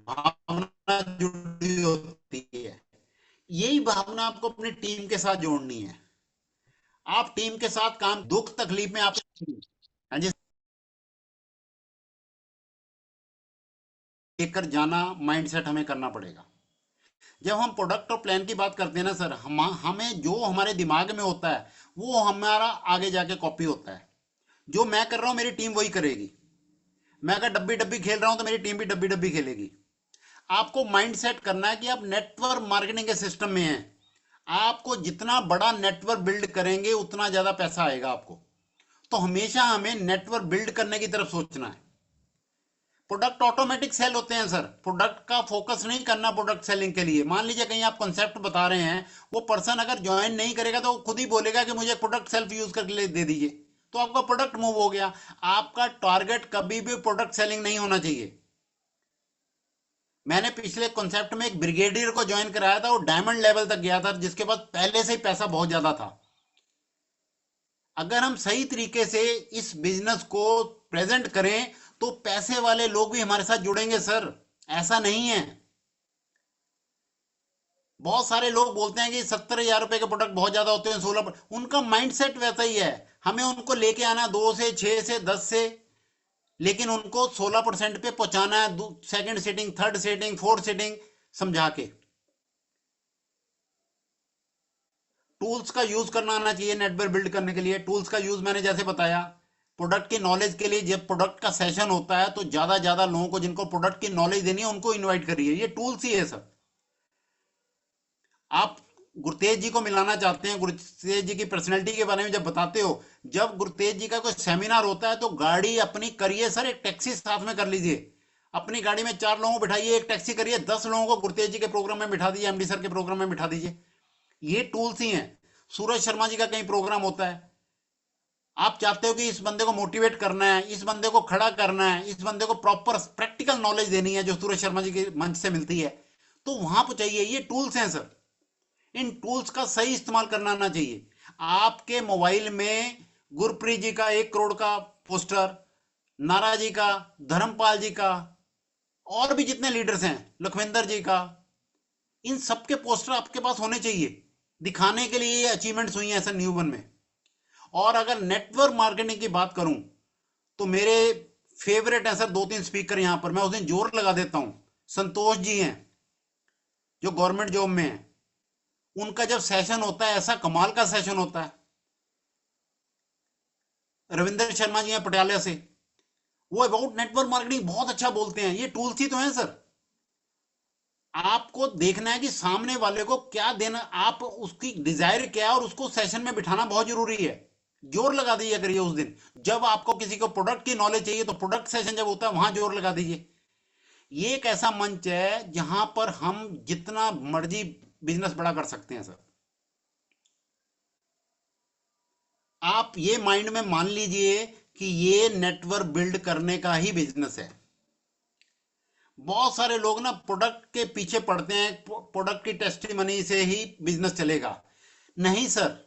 भावना जुड़ी होती है। यही भावना आपको अपनी टीम के साथ जोड़नी है। आप टीम के साथ काम दुख तकलीफ में आप हाँ जी लेकर जाना माइंडसेट हमें करना पड़ेगा। जब हम प्रोडक्ट और प्लान की बात करते हैं ना सर, हमें जो हमारे दिमाग में होता है वो हमारा आगे जाके कॉपी होता है। जो मैं कर रहा हूं मेरी टीम वही करेगी। मैं अगर डब्बी डब्बी खेल रहा हूं तो मेरी टीम भी डब्बी डब्बी खेलेगी। आपको माइंड सेट करना है कि आप नेटवर्क मार्केटिंग के सिस्टम में हैं। आपको जितना बड़ा नेटवर्क बिल्ड करेंगे उतना ज्यादा पैसा आएगा आपको। तो हमेशा हमें नेटवर्क बिल्ड करने की तरफ सोचना है। प्रोडक्ट ऑटोमेटिक सेल होते हैं सर, प्रोडक्ट का फोकस नहीं करना प्रोडक्ट सेलिंग के लिए। मान लीजिए कहीं आप कॉन्सेप्ट बता रहे हैं, वो पर्सन अगर ज्वाइन नहीं करेगा तो खुद ही बोलेगा कि मुझे प्रोडक्ट सेल्फ यूज करके दे दीजिए, तो आपका प्रोडक्ट मूव हो गया। आपका टारगेट कभी भी प्रोडक्ट सेलिंग नहीं होना चाहिए। मैंने पिछले कॉन्सेप्ट में एक ब्रिगेडियर को ज्वाइन कराया था, वो डायमंड लेवल तक गया था, जिसके पास पहले से ही पैसा बहुत ज्यादा था। अगर हम सही तरीके से इस बिजनेस को प्रेजेंट करें तो पैसे वाले लोग भी हमारे साथ जुड़ेंगे सर। ऐसा नहीं है। बहुत सारे लोग बोलते हैं कि 70,000 रुपए के प्रोडक्ट बहुत ज्यादा होते हैं, 16, उनका माइंडसेट वैसा ही है। हमें उनको लेके आना 2 से 6 से 10 से, लेकिन उनको 16% पे पहुंचाना है। Second seating, third seating, fourth seating समझा के। टूल्स का यूज करना आना चाहिए नेटवर्क बिल्ड करने के लिए। टूल्स का यूज मैंने जैसे बताया, प्रोडक्ट की नॉलेज के लिए जब प्रोडक्ट का सेशन होता है तो ज्यादा ज्यादा लोगों को जिनको प्रोडक्ट की नॉलेज देनी है उनको इनवाइट करिए। ये टूल्स ही है सर। आप गुरतेज जी को मिलाना चाहते हैं, गुरतेज जी की पर्सनैलिटी के बारे में जब बताते हो, जब गुरतेज जी का कोई सेमिनार होता है तो गाड़ी अपनी करिए सर, एक टैक्सी साथ में कर लीजिए। अपनी गाड़ी में 4 लोगों को बिठाइए, एक टैक्सी करिए, 10 लोगों को गुरतेज जी के प्रोग्राम में बिठा दीजिए, एमडी सर के प्रोग्राम में बिठा दीजिए। ये टूल्स ही हैं। सूरज शर्मा जी का कहीं प्रोग्राम होता है, आप चाहते हो कि इस बंदे को मोटिवेट करना है, इस बंदे को खड़ा करना है, इस बंदे को प्रॉपर प्रैक्टिकल नॉलेज देनी है जो सूरज शर्मा जी के मंच से मिलती है, तो वहां पर चाहिए। ये टूल्स हैं सर। इन टूल्स का सही इस्तेमाल करना आना चाहिए। आपके मोबाइल में गुरप्रीत जी का 1 करोड़ का पोस्टर, नारा जी का, धर्मपाल जी का, और भी जितने लीडर्स हैं, लखविंदर जी का, इन सबके पोस्टर आपके पास होने चाहिए, दिखाने के लिए ये अचीवमेंट्स हुई हैं सर न्यू वन में। और अगर नेटवर्क मार्केटिंग की बात करूं तो मेरे फेवरेट हैं सर 2-3 स्पीकर यहां पर, मैं उस दिन जोर लगा देता हूं। संतोष जी हैं जो गवर्नमेंट जॉब में है, उनका जब सेशन होता है ऐसा कमाल का सेशन होता है। रविंद्र शर्मा जी हैं पटियाला से, वो अबाउट नेटवर्क मार्केटिंग बहुत अच्छा बोलते हैं। ये टूल्स ही तो हैं सर। आपको देखना है कि सामने वाले को क्या देना, आप उसकी डिजायर क्या है और उसको सेशन में बिठाना बहुत जरूरी है। जोर लगा दीजिए करिए उस दिन। जब आपको किसी को प्रोडक्ट की नॉलेज चाहिए तो प्रोडक्ट सेशन जब होता है वहां जोर लगा दीजिए। ये एक ऐसा मंच है जहां पर हम जितना मर्जी बिजनेस बड़ा कर सकते हैं सर। आप ये माइंड में मान लीजिए कि ये नेटवर्क बिल्ड करने का ही बिजनेस है। बहुत सारे लोग ना प्रोडक्ट के पीछे पड़ते हैं, प्रोडक्ट की टेस्टिमनी से ही बिजनेस चलेगा। नहीं सर,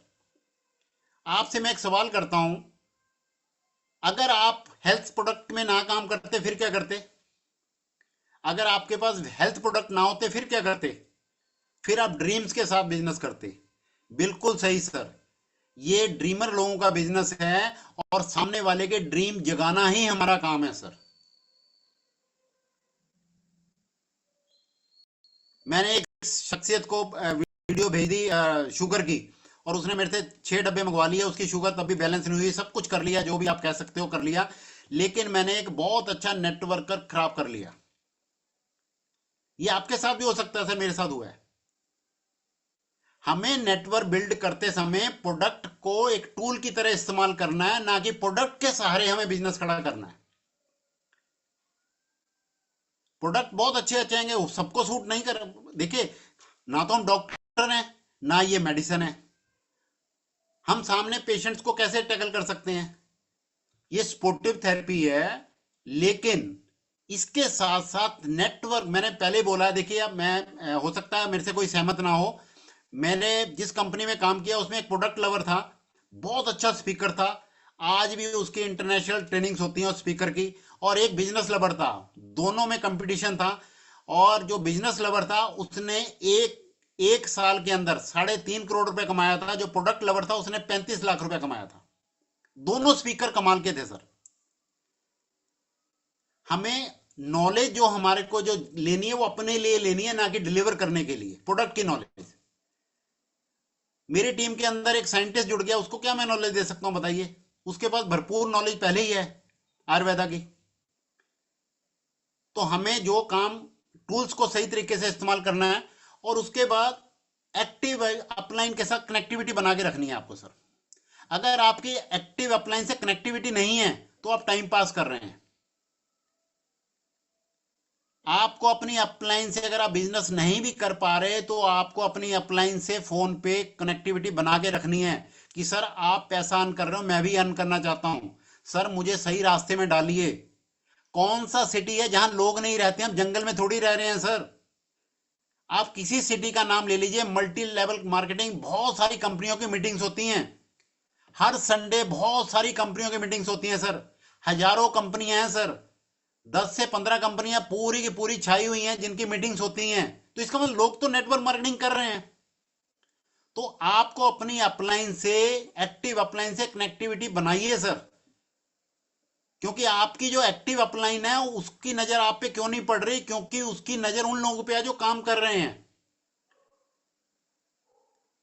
आपसे मैं एक सवाल करता हूं, अगर आप हेल्थ प्रोडक्ट में ना काम करते फिर क्या करते? अगर आपके पास हेल्थ प्रोडक्ट ना होते फिर क्या करते? फिर आप ड्रीम्स के साथ बिजनेस करते। बिल्कुल सही सर। ये ड्रीमर लोगों का बिजनेस है और सामने वाले के ड्रीम जगाना ही हमारा काम है सर। मैंने एक शख्सियत को वीडियो भेज दी शुगर की, और उसने मेरे से 6 डब्बे मंगवा लिए। उसकी शुगर तब भी बैलेंस नहीं हुई, सब कुछ कर लिया जो भी आप कह सकते हो कर लिया, लेकिन मैंने एक बहुत अच्छा नेटवर्कर खराब कर लिया। ये आपके साथ भी हो सकता है सर, मेरे साथ हुआ है। हमें नेटवर्क बिल्ड करते समय प्रोडक्ट को एक टूल की तरह इस्तेमाल करना है, ना कि प्रोडक्ट के सहारे हमें बिजनेस खड़ा करना है। प्रोडक्ट बहुत अच्छे अच्छे आएंगे, वो सबको सूट नहीं कर। देखिए, ना तो हम डॉक्टर हैं, ना ये मेडिसिन है। हम सामने पेशेंट्स को कैसे टैकल कर सकते हैं? ये स्पोर्टिव थेरेपी है, लेकिन इसके साथ साथ नेटवर्क, मैंने पहले बोला, देखिए अब मैं हो सकता है मेरे से कोई सहमत ना हो। मैंने जिस कंपनी में काम किया उसमें एक प्रोडक्ट लवर था, बहुत अच्छा स्पीकर था, आज भी उसकी इंटरनेशनल ट्रेनिंग्स होती हैं उस स्पीकर की। और एक बिजनेस लवर था, दोनों में कंपटीशन था। और जो बिजनेस लवर था उसने एक एक साल के अंदर 3.5 करोड़ रुपए कमाया था। जो प्रोडक्ट लवर था उसने 35 लाख रुपए कमाया था। दोनों स्पीकर कमाल के थे सर। हमें नॉलेज जो हमारे को जो लेनी है वो अपने लिए लेनी है, ना कि डिलीवर करने के लिए प्रोडक्ट की नॉलेज। मेरी टीम के अंदर एक साइंटिस्ट जुड़ गया, उसको क्या मैं नॉलेज दे सकता हूं बताइए? उसके पास भरपूर नॉलेज पहले ही है आयुर्वेदा की। तो हमें जो काम, टूल्स को सही तरीके से इस्तेमाल करना है, और उसके बाद एक्टिव अपलाइन के साथ कनेक्टिविटी बना के रखनी है आपको सर। अगर आपकी एक्टिव अपलाइन से कनेक्टिविटी नहीं है तो आप टाइम पास कर रहे हैं। आपको अपनी अपलाइन से, अगर आप बिजनेस नहीं भी कर पा रहे तो आपको अपनी अपलाइन से फोन पे कनेक्टिविटी बना के रखनी है कि सर आप पैसा अर्न कर रहे हो, मैं भी अर्न करना चाहता हूं, सर मुझे सही रास्ते में डालिए। कौन सा सिटी है जहां लोग नहीं रहते? हम जंगल में थोड़ी रह रहे हैं सर। आप किसी सिटी का नाम ले लीजिए, मल्टी लेवल मार्केटिंग, बहुत सारी कंपनियों की मीटिंग्स होती हैं। हर संडे बहुत सारी कंपनियों की मीटिंग्स होती हैं सर। हजारों कंपनियां हैं सर। 10 से 15 कंपनियां पूरी की पूरी छाई हुई हैं जिनकी मीटिंग्स होती हैं। तो इसका मतलब लोग तो नेटवर्क मार्केटिंग कर रहे हैं। तो आपको अपनी अपलाइन से, एक्टिव अपलाइन से कनेक्टिविटी बनाइए सर। क्योंकि आपकी जो एक्टिव अपलाइन है उसकी नजर आप पे क्यों नहीं पड़ रही? क्योंकि उसकी नजर उन लोगों पे है जो काम कर रहे हैं।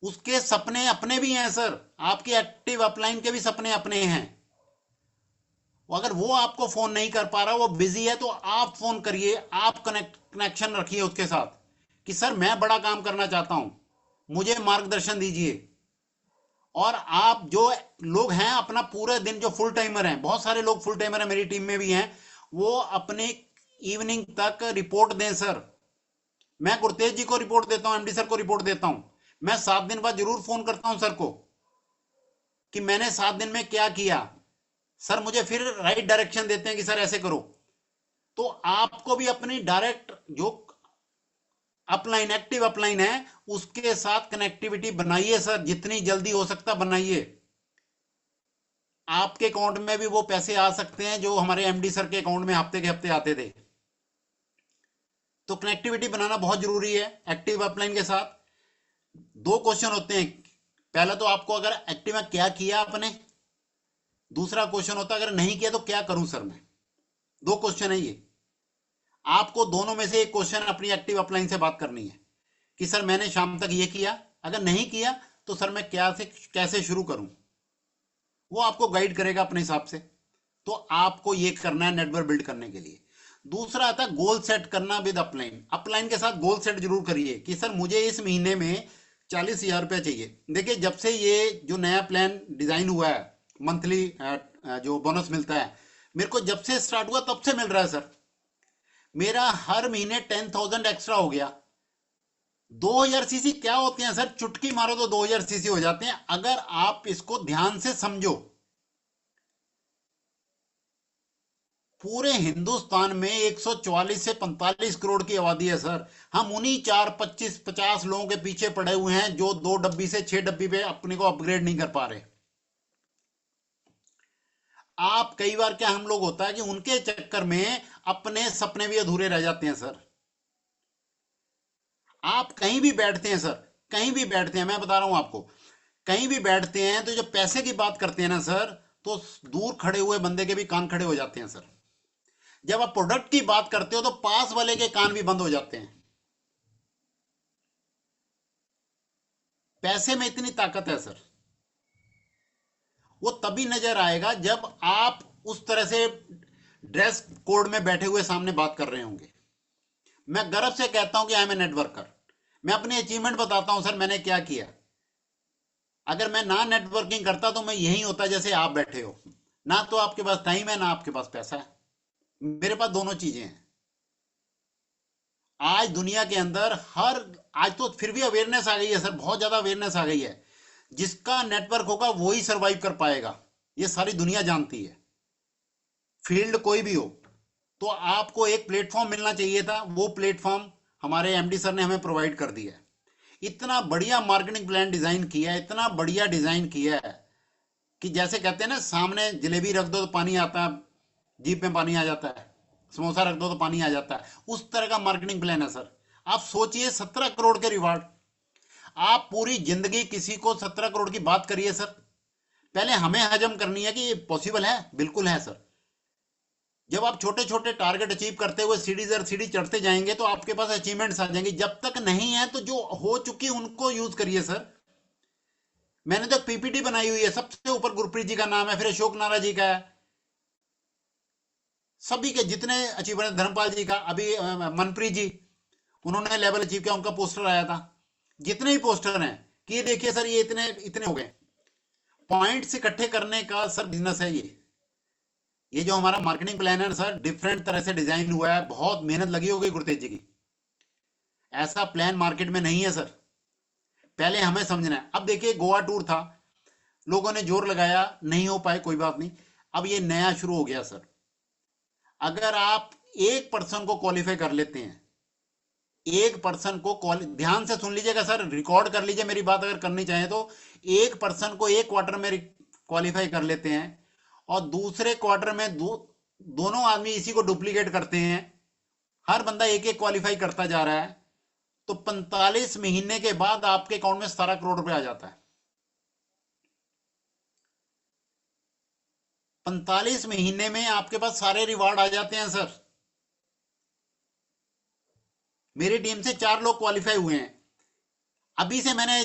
उसके सपने अपने भी हैं सर, आपकी एक्टिव अपलाइन के भी सपने अपने हैं। अगर वो आपको फोन नहीं कर पा रहा, वो बिजी है, तो आप फोन करिए, आप कनेक्शन रखिए उसके साथ कि सर मैं बड़ा काम करना चाहता हूं, मुझे मार्गदर्शन दीजिए। और आप जो लोग हैं अपना पूरे दिन, जो फुल टाइमर हैं, बहुत सारे लोग फुल टाइमर हैं मेरी टीम में भी हैं, वो अपने इवनिंग तक रिपोर्ट दें सर। मैं गुरतेज जी को रिपोर्ट देता हूं, एमडी सर को रिपोर्ट देता हूं। मैं 7 दिन बाद जरूर फोन करता हूं सर को कि मैंने 7 दिन में क्या किया। सर मुझे फिर राइट डायरेक्शन देते हैं कि सर ऐसे करो। तो आपको भी अपनी डायरेक्ट जो अपलाइन, एक्टिव अपलाइन है, उसके साथ कनेक्टिविटी बनाइए सर, जितनी जल्दी हो सकता बनाइए। आपके अकाउंट में भी वो पैसे आ सकते हैं जो हमारे एमडी सर के अकाउंट में हफ्ते के हफ्ते आते थे। तो कनेक्टिविटी बनाना बहुत जरूरी है एक्टिव अपलाइन के साथ। दो क्वेश्चन होते हैं, पहला तो आपको अगर एक्टिव में क्या किया आपने, दूसरा क्वेश्चन होता है अगर नहीं किया तो क्या करूं सर मैं। दो क्वेश्चन है ये। आपको दोनों में से एक क्वेश्चन अपनी एक्टिव अपलाइन से बात करनी है कि सर मैंने शाम तक ये किया, अगर नहीं किया तो सर मैं क्या से कैसे शुरू करूं। वो आपको गाइड करेगा अपने हिसाब से। तो आपको ये करना है नेटवर्क बिल्ड करने के लिए। दूसरा आता है गोल सेट करना विद अपलाइन। अपलाइन के साथ गोल सेट जरूर करिए कि सर मुझे इस महीने में 40,000 रुपया चाहिए। देखिए, जब से ये जो नया प्लान डिजाइन हुआ है, मंथली जो बोनस मिलता है, मेरे को जब से स्टार्ट हुआ तब से मिल रहा है सर। मेरा हर महीने 10,000 एक्स्ट्रा हो गया। 2,000 सीसी क्या होते हैं सर? चुटकी मारो तो 2,000 सीसी हो जाते हैं, अगर आप इसको ध्यान से समझो। पूरे हिंदुस्तान में 144 से 45 करोड़ की आबादी है सर। हम उन्हीं 4, 25, 50 लोगों के पीछे पड़े हुए हैं जो 2 डब्बी से 6 डब्बी पे अपने को अपग्रेड नहीं कर पा रहे। आप, कई बार क्या हम लोग होता है कि उनके चक्कर में अपने सपने भी अधूरे रह जाते हैं सर। आप कहीं भी बैठते हैं सर, कहीं भी बैठते हैं, मैं बता रहा हूं आपको, कहीं भी बैठते हैं तो जब पैसे की बात करते हैं ना सर, तो दूर खड़े हुए बंदे के भी कान खड़े हो जाते हैं सर। जब आप प्रोडक्ट की बात करते हो तो पास वाले के कान भी बंद हो जाते हैं। पैसे में इतनी ताकत है सर। वो तभी नजर आएगा जब आप उस तरह से ड्रेस कोड में बैठे हुए सामने बात कर रहे होंगे। मैं गर्व से कहता हूं कि आई एम ए नेटवर्कर। मैं अपनी अचीवमेंट बताता हूं सर, मैंने क्या किया। अगर मैं ना नेटवर्किंग करता तो मैं यही होता जैसे आप बैठे हो, ना तो आपके पास टाइम है ना आपके पास पैसा है। मेरे पास दोनों चीजें हैं। आज दुनिया के अंदर हर, आज तो फिर भी अवेयरनेस आ गई है सर, बहुत ज्यादा अवेयरनेस आ गई है। जिसका नेटवर्क होगा वो ही सरवाइव कर पाएगा, ये सारी दुनिया जानती है, फील्ड कोई भी हो। तो आपको एक प्लेटफॉर्म मिलना चाहिए था, वो प्लेटफॉर्म हमारे एमडी सर ने हमें प्रोवाइड कर दिया है। इतना बढ़िया मार्केटिंग प्लान डिजाइन किया है, इतना बढ़िया डिजाइन किया है कि जैसे कहते हैं ना, सामने जलेबी रख दो तो पानी आता है, जीप में पानी आ जाता है, समोसा रख दो तो पानी आ जाता है, उस तरह का मार्केटिंग प्लान है सर। आप सोचिए 17 करोड़ के रिवार्ड। आप पूरी जिंदगी किसी को 17 करोड़ की बात करिए सर, पहले हमें हजम करनी है कि ये पॉसिबल है। बिल्कुल है सर। जब आप छोटे छोटे टारगेट अचीव करते हुए सीढ़ी दर सीढ़ी चढ़ते जाएंगे तो आपके पास अचीवमेंट्स आ जाएंगे। जब तक नहीं है तो जो हो चुकी उनको यूज करिए सर। मैंने तो पीपीटी बनाई हुई है, सबसे ऊपर गुरप्रीत जी का नाम है, फिर अशोक नारा जी का है, सभी के जितने अचीवमेंट, धर्मपाल जी का, अभी मनप्रीत जी, उन्होंने लेवल अचीव किया, उनका पोस्टर आया था। जितने भी पोस्टर हैं कि ये देखिए सर, ये इतने इतने हो गए। पॉइंट्स इकट्ठे करने का सर बिजनेस है ये जो हमारा मार्केटिंग प्लान है सर, डिफरेंट तरह से डिजाइन हुआ है, बहुत मेहनत लगी होगी गुरतेज जी की। ऐसा प्लान मार्केट में नहीं है सर, पहले हमें समझना है। अब देखिए गोवा टूर था, लोगों ने जोर लगाया, नहीं हो पाए, कोई बात नहीं, अब ये नया शुरू हो गया सर। अगर आप एक पर्सन को क्वालिफाई कर लेते हैं, एक पर्सन को ध्यान से सुन लीजिएगा सर, रिकॉर्ड कर लीजिए मेरी बात अगर करनी चाहें तो। एक पर्सन को एक क्वार्टर में क्वालिफाई कर लेते हैं और दूसरे क्वार्टर में दोनों आदमी इसी को डुप्लीकेट करते हैं, हर बंदा एक एक क्वालिफाई करता जा रहा है, तो 45 महीने के बाद आपके अकाउंट में 17 करोड़ रुपए आ जाता है। 45 महीने में आपके पास सारे रिवार्ड आ जाते हैं सर। मेरी टीम से 4 लोग क्वालिफाई हुए हैं। अभी से मैंने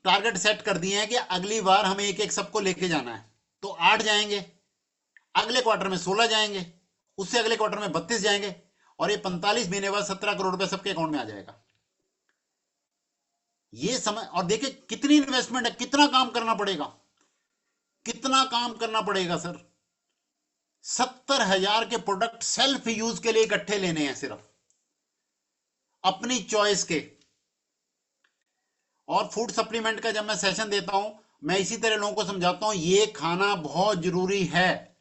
टारगेट सेट कर दिए हैं कि अगली बार हमें एक एक सबको लेके जाना है, तो 8 जाएंगे, अगले क्वार्टर में 16 जाएंगे, उससे अगले क्वार्टर में 32 जाएंगे, और ये 45 महीने बाद 17 करोड़ रुपए सबके अकाउंट में आ जाएगा। ये समय, और देखिए कितनी इन्वेस्टमेंट है, कितना काम करना पड़ेगा, कितना काम करना पड़ेगा सर। 70,000 के प्रोडक्ट सेल्फ यूज के लिए इकट्ठे लेने हैं सिर्फ, अपनी चॉइस के। और फूड सप्लीमेंट का जब मैं सेशन देता हूं, मैं इसी तरह लोगों को समझाता हूं, ये खाना बहुत जरूरी है।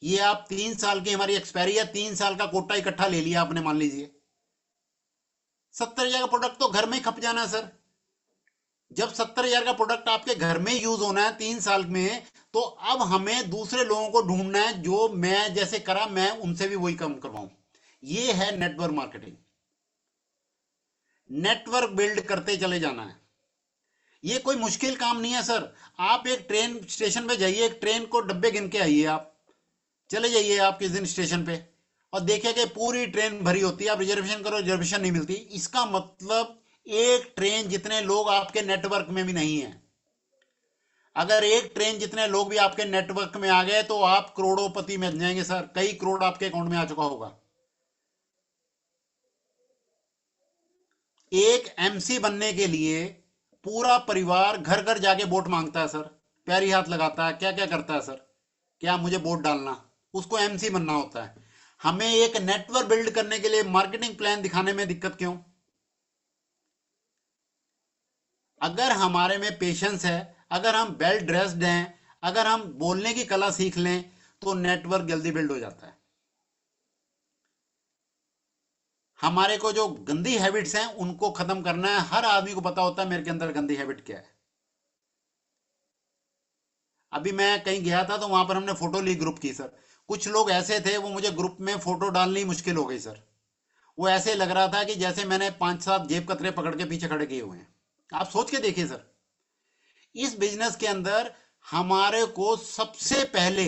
ये आप 3 साल की हमारी एक्सपायरी है, 3 साल का कोटा इकट्ठा ले लिया आपने, मान लीजिए 70,000 का प्रोडक्ट तो घर में ही खप जाना है सर। जब 70,000 का प्रोडक्ट आपके घर में यूज होना है 3 साल में, तो अब हमें दूसरे लोगों को ढूंढना है जो मैं जैसे करा, मैं उनसे भी वही काम करवाऊं। ये है नेटवर्क मार्केटिंग। नेटवर्क बिल्ड करते चले जाना है, ये कोई मुश्किल काम नहीं है सर। आप एक ट्रेन स्टेशन पे जाइए, एक ट्रेन को डब्बे गिन के आइए, आप चले जाइए आप किस दिन स्टेशन पे, और देखिए कि पूरी ट्रेन भरी होती है, आप रिजर्वेशन करो, रिजर्वेशन नहीं मिलती। इसका मतलब एक ट्रेन जितने लोग आपके नेटवर्क में भी नहीं है। अगर एक ट्रेन जितने लोग भी आपके नेटवर्क में आ गए तो आप करोड़ोंपति में जाएंगे सर, कई करोड़ आपके अकाउंट में आ चुका होगा। एक एमसी बनने के लिए पूरा परिवार घर घर जाके वोट मांगता है सर, पैरी हाथ लगाता है, क्या क्या करता है सर, क्या मुझे वोट डालना, उसको एमसी बनना होता है। हमें एक नेटवर्क बिल्ड करने के लिए मार्केटिंग प्लान दिखाने में दिक्कत क्यों? अगर हमारे में पेशेंस है, अगर हम वेल ड्रेस्ड हैं, अगर हम बोलने की कला सीख लें, तो नेटवर्क जल्दी बिल्ड हो जाता है। हमारे को जो गंदी हैबिट्स हैं उनको खत्म करना है। हर आदमी को पता होता है मेरे के अंदर गंदी हैबिट क्या है। अभी मैं कहीं गया था तो वहां पर हमने फोटो ली ग्रुप की सर, कुछ लोग ऐसे थे, वो मुझे ग्रुप में फोटो डालनी मुश्किल हो गई सर। वो ऐसे लग रहा था कि जैसे मैंने 5-7 जेब कतरे पकड़ के पीछे खड़े किए हुए हैं। आप सोच के देखिए सर, इस बिजनेस के अंदर हमारे को सबसे पहले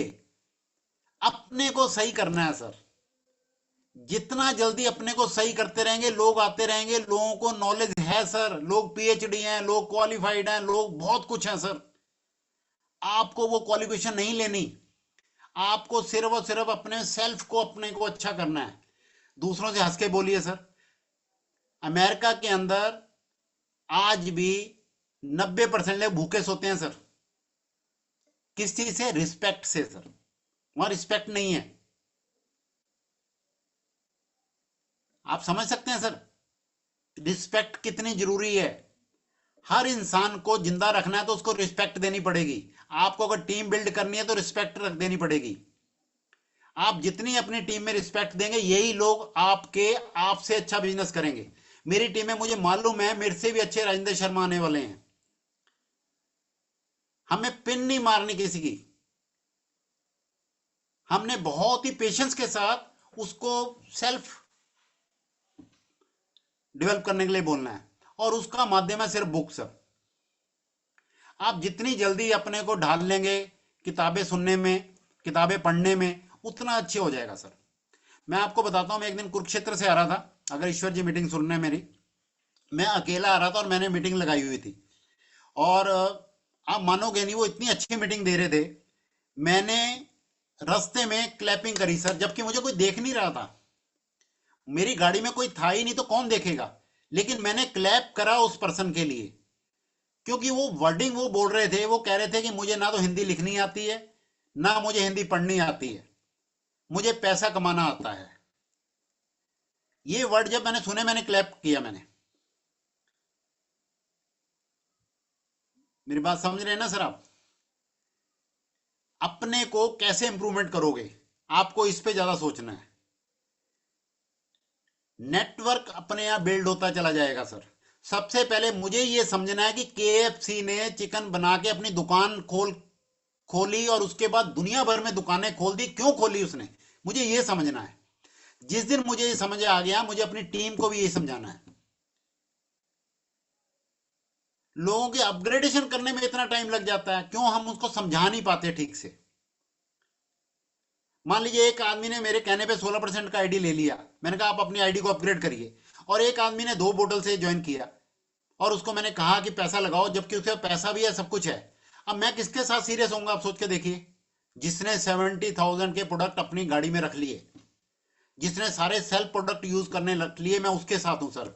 अपने को सही करना है सर। जितना जल्दी अपने को सही करते रहेंगे, लोग आते रहेंगे, लोगों को नॉलेज है सर, लोग पीएचडी हैं, लोग क्वालिफाइड हैं, लोग बहुत कुछ हैं सर। आपको वो क्वालिफिकेशन नहीं लेनी, आपको सिर्फ और सिर्फ अपने सेल्फ को, अपने को अच्छा करना है। दूसरों से हंस के बोलिए सर। अमेरिका के अंदर आज भी 90% लोग भूखे सोते हैं सर। किस चीज से? रिस्पेक्ट से सर। वहां रिस्पेक्ट नहीं है। आप समझ सकते हैं सर रिस्पेक्ट कितनी जरूरी है। हर इंसान को जिंदा रखना है तो उसको रिस्पेक्ट देनी पड़ेगी। आपको अगर टीम बिल्ड करनी है तो रिस्पेक्ट रख देनी पड़ेगी। आप जितनी अपनी टीम में रिस्पेक्ट देंगे यही लोग आपसे अच्छा बिजनेस करेंगे। मेरी टीम में मुझे मालूम है मेरे से भी अच्छे राजेंद्र शर्मा आने वाले हैं। हमें पिन नहीं मारनी किसी की। हमने बहुत ही पेशेंस के साथ उसको सेल्फ डेवलप करने के लिए बोलना है और उसका माध्यम है सिर्फ बुक्स। आप जितनी जल्दी अपने को ढाल लेंगे किताबें सुनने में, किताबें पढ़ने में, उतना अच्छे हो जाएगा सर। मैं आपको बताता हूं, मैं एक दिन कुरुक्षेत्र से आ रहा था, अगर ईश्वर जी मीटिंग सुनने मेरी, मैं अकेला आ रहा था और मैंने मीटिंग लगाई हुई थी। और आप मानोगे नहीं वो इतनी अच्छी मीटिंग दे रहे थे, मैंने रास्ते में क्लैपिंग करी सर, जबकि मुझे कोई देख नहीं रहा था। मेरी गाड़ी में कोई था ही नहीं तो कौन देखेगा, लेकिन मैंने क्लैप करा उस पर्सन के लिए, क्योंकि वो वर्डिंग वो बोल रहे थे, वो कह रहे थे कि मुझे ना तो हिंदी लिखनी आती है ना मुझे हिंदी पढ़नी आती है, मुझे पैसा कमाना आता है। ये वर्ड जब मैंने सुने मैंने क्लैप किया। मैंने, मेरी बात समझ रहे हैं ना सर आप? अपने को कैसे इंप्रूवमेंट करोगे, आपको इस पे ज्यादा सोचना है। नेटवर्क अपने आप बिल्ड होता चला जाएगा सर। सबसे पहले मुझे यह समझना है कि केएफसी ने चिकन बना के अपनी दुकान खोली और उसके बाद दुनिया भर में दुकानें खोल दी। क्यों खोली उसने, मुझे यह समझना है। जिस दिन मुझे ये समझ आ गया, मुझे अपनी टीम को भी यही समझाना है। लोगों के अपग्रेडेशन करने में इतना टाइम लग जाता है, क्यों? हम उसको समझा नहीं पाते ठीक से। मान लीजिए एक आदमी ने मेरे कहने पे 16% का आईडी ले लिया, मैंने कहा आप अपनी आईडी को अपग्रेड करिए, और एक आदमी ने 2 बोतल से ज्वाइन किया और उसको मैंने कहा कि पैसा लगाओ, जबकि उसके पैसा भी है, सब कुछ है। अब मैं किसके साथ सीरियस होऊंगा, आप सोच के देखिए। जिसने 70,000 के प्रोडक्ट अपनी गाड़ी में रख लिए, जिसने सारे सेल्फ प्रोडक्ट यूज करने लग लिए, मैं उसके साथ हूं सर।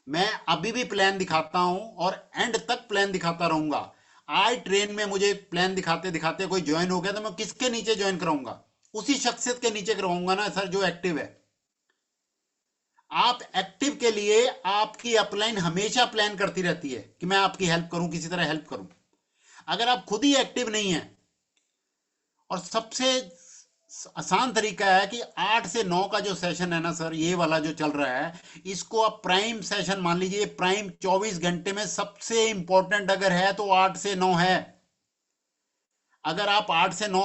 मैं अभी भी प्लान दिखाता हूं और एंड तक प्लान दिखाता रहूंगा। आज ट्रेन में मुझे प्लान दिखाते दिखाते कोई ज्वाइन हो गया तो मैं किसके नीचे ज्वाइन कराऊंगा? उसी शख्सियत के नीचे करवाऊंगा ना सर जो एक्टिव है। आप एक्टिव के लिए आपकी अपलाइन हमेशा प्लान करती रहती है कि मैं आपकी हेल्प करूं, किसी तरह हेल्प करूं। अगर आप खुद ही एक्टिव नहीं है, और सबसे आसान तरीका है कि 8 से 9 का जो सेशन है ना सर, ये वाला जो चल रहा है, इसको आप प्राइम सेशन मान लीजिए। प्राइम 24 घंटे में सबसे इंपॉर्टेंट अगर है तो 8 से 9 है। अगर आप 8 से 9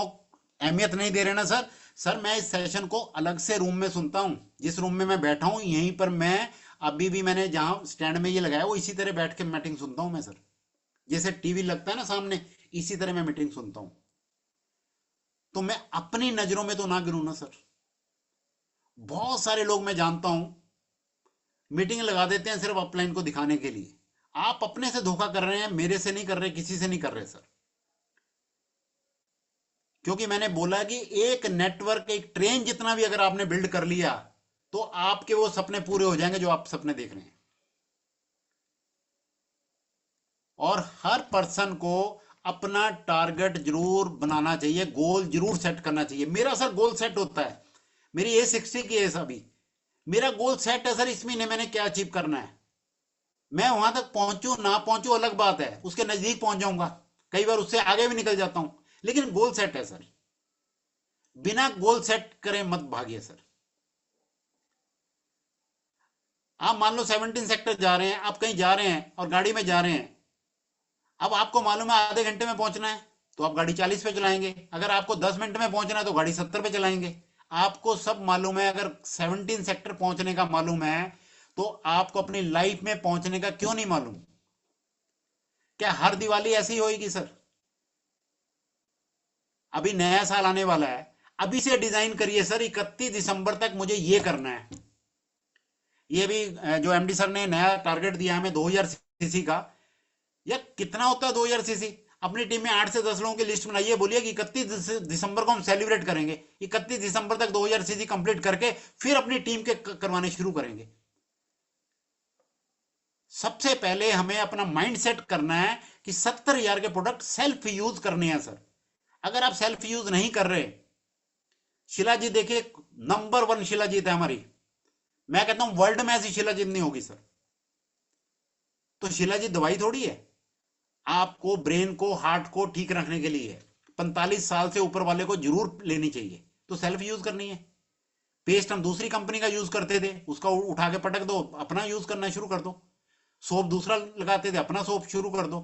अहमियत नहीं दे रहे ना सर, मैं इस सेशन को अलग से रूम में सुनता हूं। जिस रूम में मैं बैठा हूं यहीं पर मैं अभी भी, मैंने जहां स्टैंड में ये लगाया वो इसी तरह बैठ के मीटिंग सुनता हूं मैं सर। जैसे टीवी लगता है ना सामने, इसी तरह मैं मीटिंग सुनता हूं। तो मैं अपनी नजरों में तो ना गिरूं ना सर। बहुत सारे लोग मैं जानता हूं मीटिंग लगा देते हैं सिर्फ अपलाइन को दिखाने के लिए। आप अपने से धोखा कर रहे हैं, मेरे से नहीं कर रहे, किसी से नहीं कर रहे सर। क्योंकि मैंने बोला कि एक नेटवर्क, एक ट्रेन जितना भी अगर आपने बिल्ड कर लिया तो आपके वो सपने पूरे हो जाएंगे जो आप सपने देख रहे हैं। और हर पर्सन को अपना टारगेट जरूर बनाना चाहिए, गोल जरूर सेट करना चाहिए। मेरा सर गोल सेट होता है, मेरी A60 की है अभी, मेरा गोल सेट है सर, इस महीने मैंने क्या अचीव करना है। मैं वहां तक पहुंचू ना पहुंचू अलग बात है, उसके नजदीक पहुंच जाऊंगा, कई बार उससे आगे भी निकल जाता हूं, लेकिन गोल सेट है सर। बिना गोल सेट करे मत भागिए सर। आप मान लो 17 सेक्टर जा रहे हैं, आप कहीं जा रहे हैं और गाड़ी में जा रहे हैं। अब आपको मालूम है आधे घंटे में पहुंचना है तो आप गाड़ी 40 पे चलाएंगे। अगर आपको 10 मिनट में पहुंचना है तो गाड़ी 70 पे चलाएंगे। आपको सब मालूम है। अगर 17 सेक्टर पहुंचने का मालूम है तो आपको अपनी लाइफ में पहुंचने का क्यों नहीं मालूम? क्या हर दिवाली ऐसी होगी सर? अभी नया साल आने वाला है, अभी से डिजाइन करिए सर, 31 दिसंबर तक मुझे ये करना है। ये भी जो एमडी सर ने नया टारगेट दिया हमें 2000 सीसी का, या कितना होता है 2000 सीसी? अपनी टीम में 8 से 10 लोगों की लिस्ट बनाइए, बोलिए कि 31 दिसंबर को हम सेलिब्रेट करेंगे, 31 दिसंबर तक 2000 सीसी कंप्लीट करके फिर अपनी टीम के करवाने शुरू करेंगे। सबसे पहले हमें अपना माइंड सेट करना है कि 70,000 के प्रोडक्ट सेल्फ यूज करने हैं सर। अगर आप सेल्फ यूज नहीं कर रहे, शिलाजीत देखिए नंबर 1 शिलाजीत है हमारी, मैं कहता हूं वर्ल्ड में ऐसी शिलाजीत नहीं होगी सर। तो शिलाजीत दवाई थोड़ी है, आपको ब्रेन को हार्ट को ठीक रखने के लिए 45 साल से ऊपर वाले को जरूर लेनी चाहिए, तो सेल्फ यूज करनी है। पेस्ट हम दूसरी कंपनी का यूज करते थे, उसका उठा के पटक दो, अपना यूज करना शुरू कर दो। सोप दूसरा लगाते थे, अपना सोप शुरू कर दो।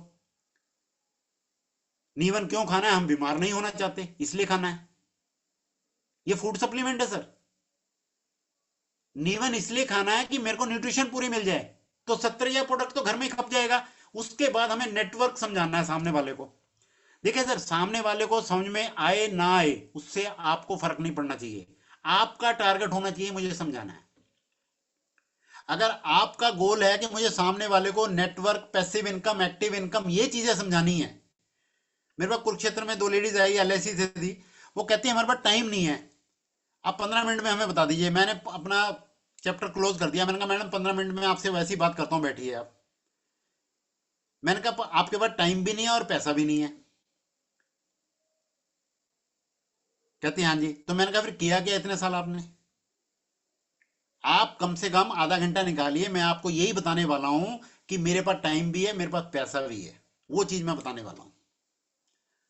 नीवन क्यों खाना है? हम बीमार नहीं होना चाहते, इसलिए खाना है। ये फूड सप्लीमेंट है सर। नीवन इसलिए खाना है कि मेरे को न्यूट्रिशन पूरी मिल जाए, तो 70,000 प्रोडक्ट तो घर में ही खप जाएगा। उसके बाद हमें नेटवर्क समझाना है सामने वाले को। देखिए सर, सामने वाले को समझ में आए ना आए, उससे आपको फर्क नहीं पड़ना चाहिए। आपका टारगेट होना चाहिए मुझे समझाना है। अगर आपका गोल है कि मुझे सामने वाले को network, passive income, active income, ये चीजें समझानी है। मेरे पास कुरुक्षेत्र में 2 लेडीज आई, LIC से थी, वो कहती है हमारे पास टाइम नहीं है, आप 15 मिनट में हमें बता दीजिए। मैंने अपना चैप्टर क्लोज कर दिया। मैंने कहा मैडम 15 मिनट में आपसे वैसी बात करता हूं, बैठिए आप। मैंने कहा आपके पास टाइम भी नहीं है और पैसा भी नहीं है। कहती हाँ जी। तो मैंने कहा फिर किया क्या इतने साल आपने? आप कम से कम आधा घंटा निकालिए, मैं आपको यही बताने वाला हूं कि मेरे पास टाइम भी है, मेरे पास पैसा भी है, वो चीज मैं बताने वाला हूं।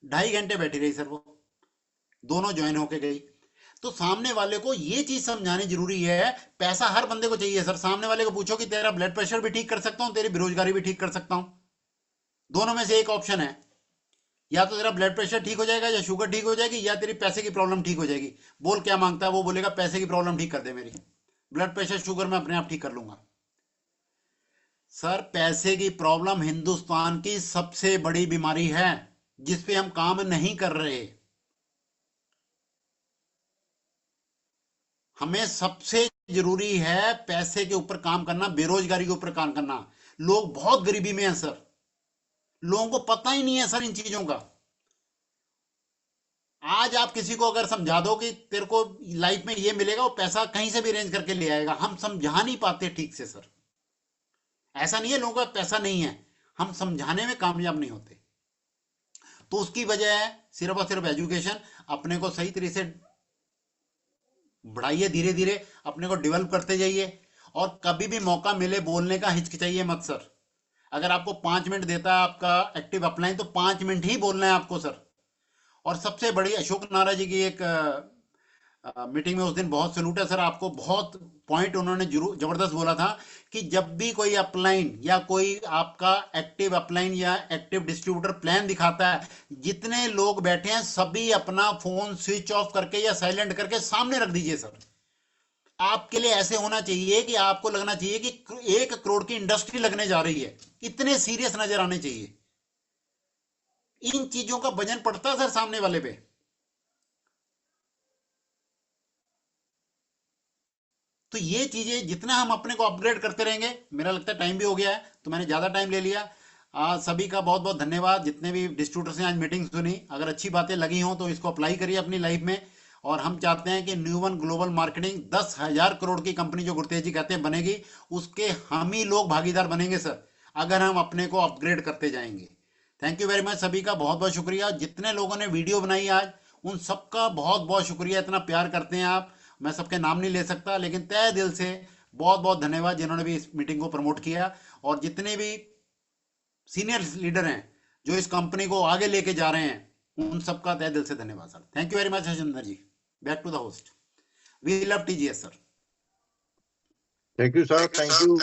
2.5 घंटे बैठी रही सर, वो दोनों ज्वाइन होके गई। तो सामने वाले को ये चीज समझानी जरूरी है। पैसा हर बंदे को चाहिए सर। सामने वाले को पूछो कि तेरा ब्लड प्रेशर भी ठीक कर सकता हूं, तेरी बेरोजगारी भी ठीक कर सकता हूं, दोनों में से एक ऑप्शन है। या तो तेरा ब्लड प्रेशर ठीक हो जाएगा, या शुगर ठीक हो जाएगी, या तेरी पैसे की प्रॉब्लम ठीक हो जाएगी। बोल क्या मांगता है? वो बोलेगा पैसे की प्रॉब्लम ठीक कर दे मेरी, ब्लड प्रेशर शुगर मैं अपने आप ठीक कर लूंगा। सर, पैसे की प्रॉब्लम हिंदुस्तान की सबसे बड़ी बीमारी है, जिसपे हम काम नहीं कर रहे। हमें सबसे जरूरी है पैसे के ऊपर काम करना, बेरोजगारी के ऊपर काम करना। लोग बहुत गरीबी में हैं सर, लोगों को पता ही नहीं है सर इन चीजों का। आज आप किसी को अगर समझा दो कि तेरे को लाइफ में ये मिलेगा, वो पैसा कहीं से भी अरेंज करके ले आएगा। हम समझा नहीं पाते ठीक से सर। ऐसा नहीं है लोगों का पैसा नहीं है, हम समझाने में कामयाब नहीं होते। तो उसकी वजह है सिर्फ और सिर्फ एजुकेशन। अपने को सही तरीके से बढ़ाइए, धीरे धीरे अपने को डेवलप करते जाइए। और कभी भी मौका मिले बोलने का हिचकिचाइए मत सर। अगर आपको 5 मिनट देता है आपका एक्टिव अपलाइन, तो 5 मिनट ही बोलना है आपको सर। और सबसे बड़ी अशोक नारा जी की एक मीटिंग में उस दिन बहुत सैल्यूट है सर आपको। बहुत पॉइंट उन्होंने जरूर जबरदस्त बोला था कि जब भी कोई अपलाइन या कोई आपका एक्टिव अपलाइन या एक्टिव डिस्ट्रीब्यूटर प्लान दिखाता है, जितने लोग बैठे हैं सभी अपना फोन स्विच ऑफ करके या साइलेंट करके सामने रख दीजिए सर। आपके लिए ऐसे होना चाहिए कि आपको लगना चाहिए कि 1 करोड़ की इंडस्ट्री लगने जा रही है, इतने सीरियस नजर आने चाहिए। इन चीजों का वजन पड़ता है सर सामने वाले पे। तो ये चीजें जितना हम अपने को अपग्रेड करते रहेंगे, मेरा लगता है टाइम भी हो गया है, तो मैंने ज्यादा टाइम ले लिया। सभी का बहुत बहुत धन्यवाद। जितने भी डिस्ट्रीब्यूटर्स ने आज मीटिंग सुनी, अगर अच्छी बातें लगी हों तो इसको अप्लाई करिए अपनी लाइफ में। और हम चाहते हैं कि न्यूवन ग्लोबल मार्केटिंग 10,000 करोड़ की कंपनी जो गुरतेज जी कहते हैं बनेगी, उसके हम ही लोग भागीदार बनेंगे सर, अगर हम अपने को अपग्रेड करते जाएंगे। Thank you very much. सभी का बहुत बहुत शुक्रिया। जितने लोगों ने वीडियो बनाई आज, उन सबका बहुत बहुत शुक्रिया। इतना प्यार करते हैं आप, मैं सबके नाम नहीं ले सकता, लेकिन तहे दिल से बहुत बहुत धन्यवाद जिन्होंने भी इस मीटिंग को प्रमोट किया। और जितने भी सीनियर लीडर हैं जो इस कंपनी को आगे लेके जा रहे हैं, उन सबका तहे दिल से धन्यवाद sir. Thank you very much Harshinder ji. Back to the host. We love TGS sir. Thank you sir, thank you.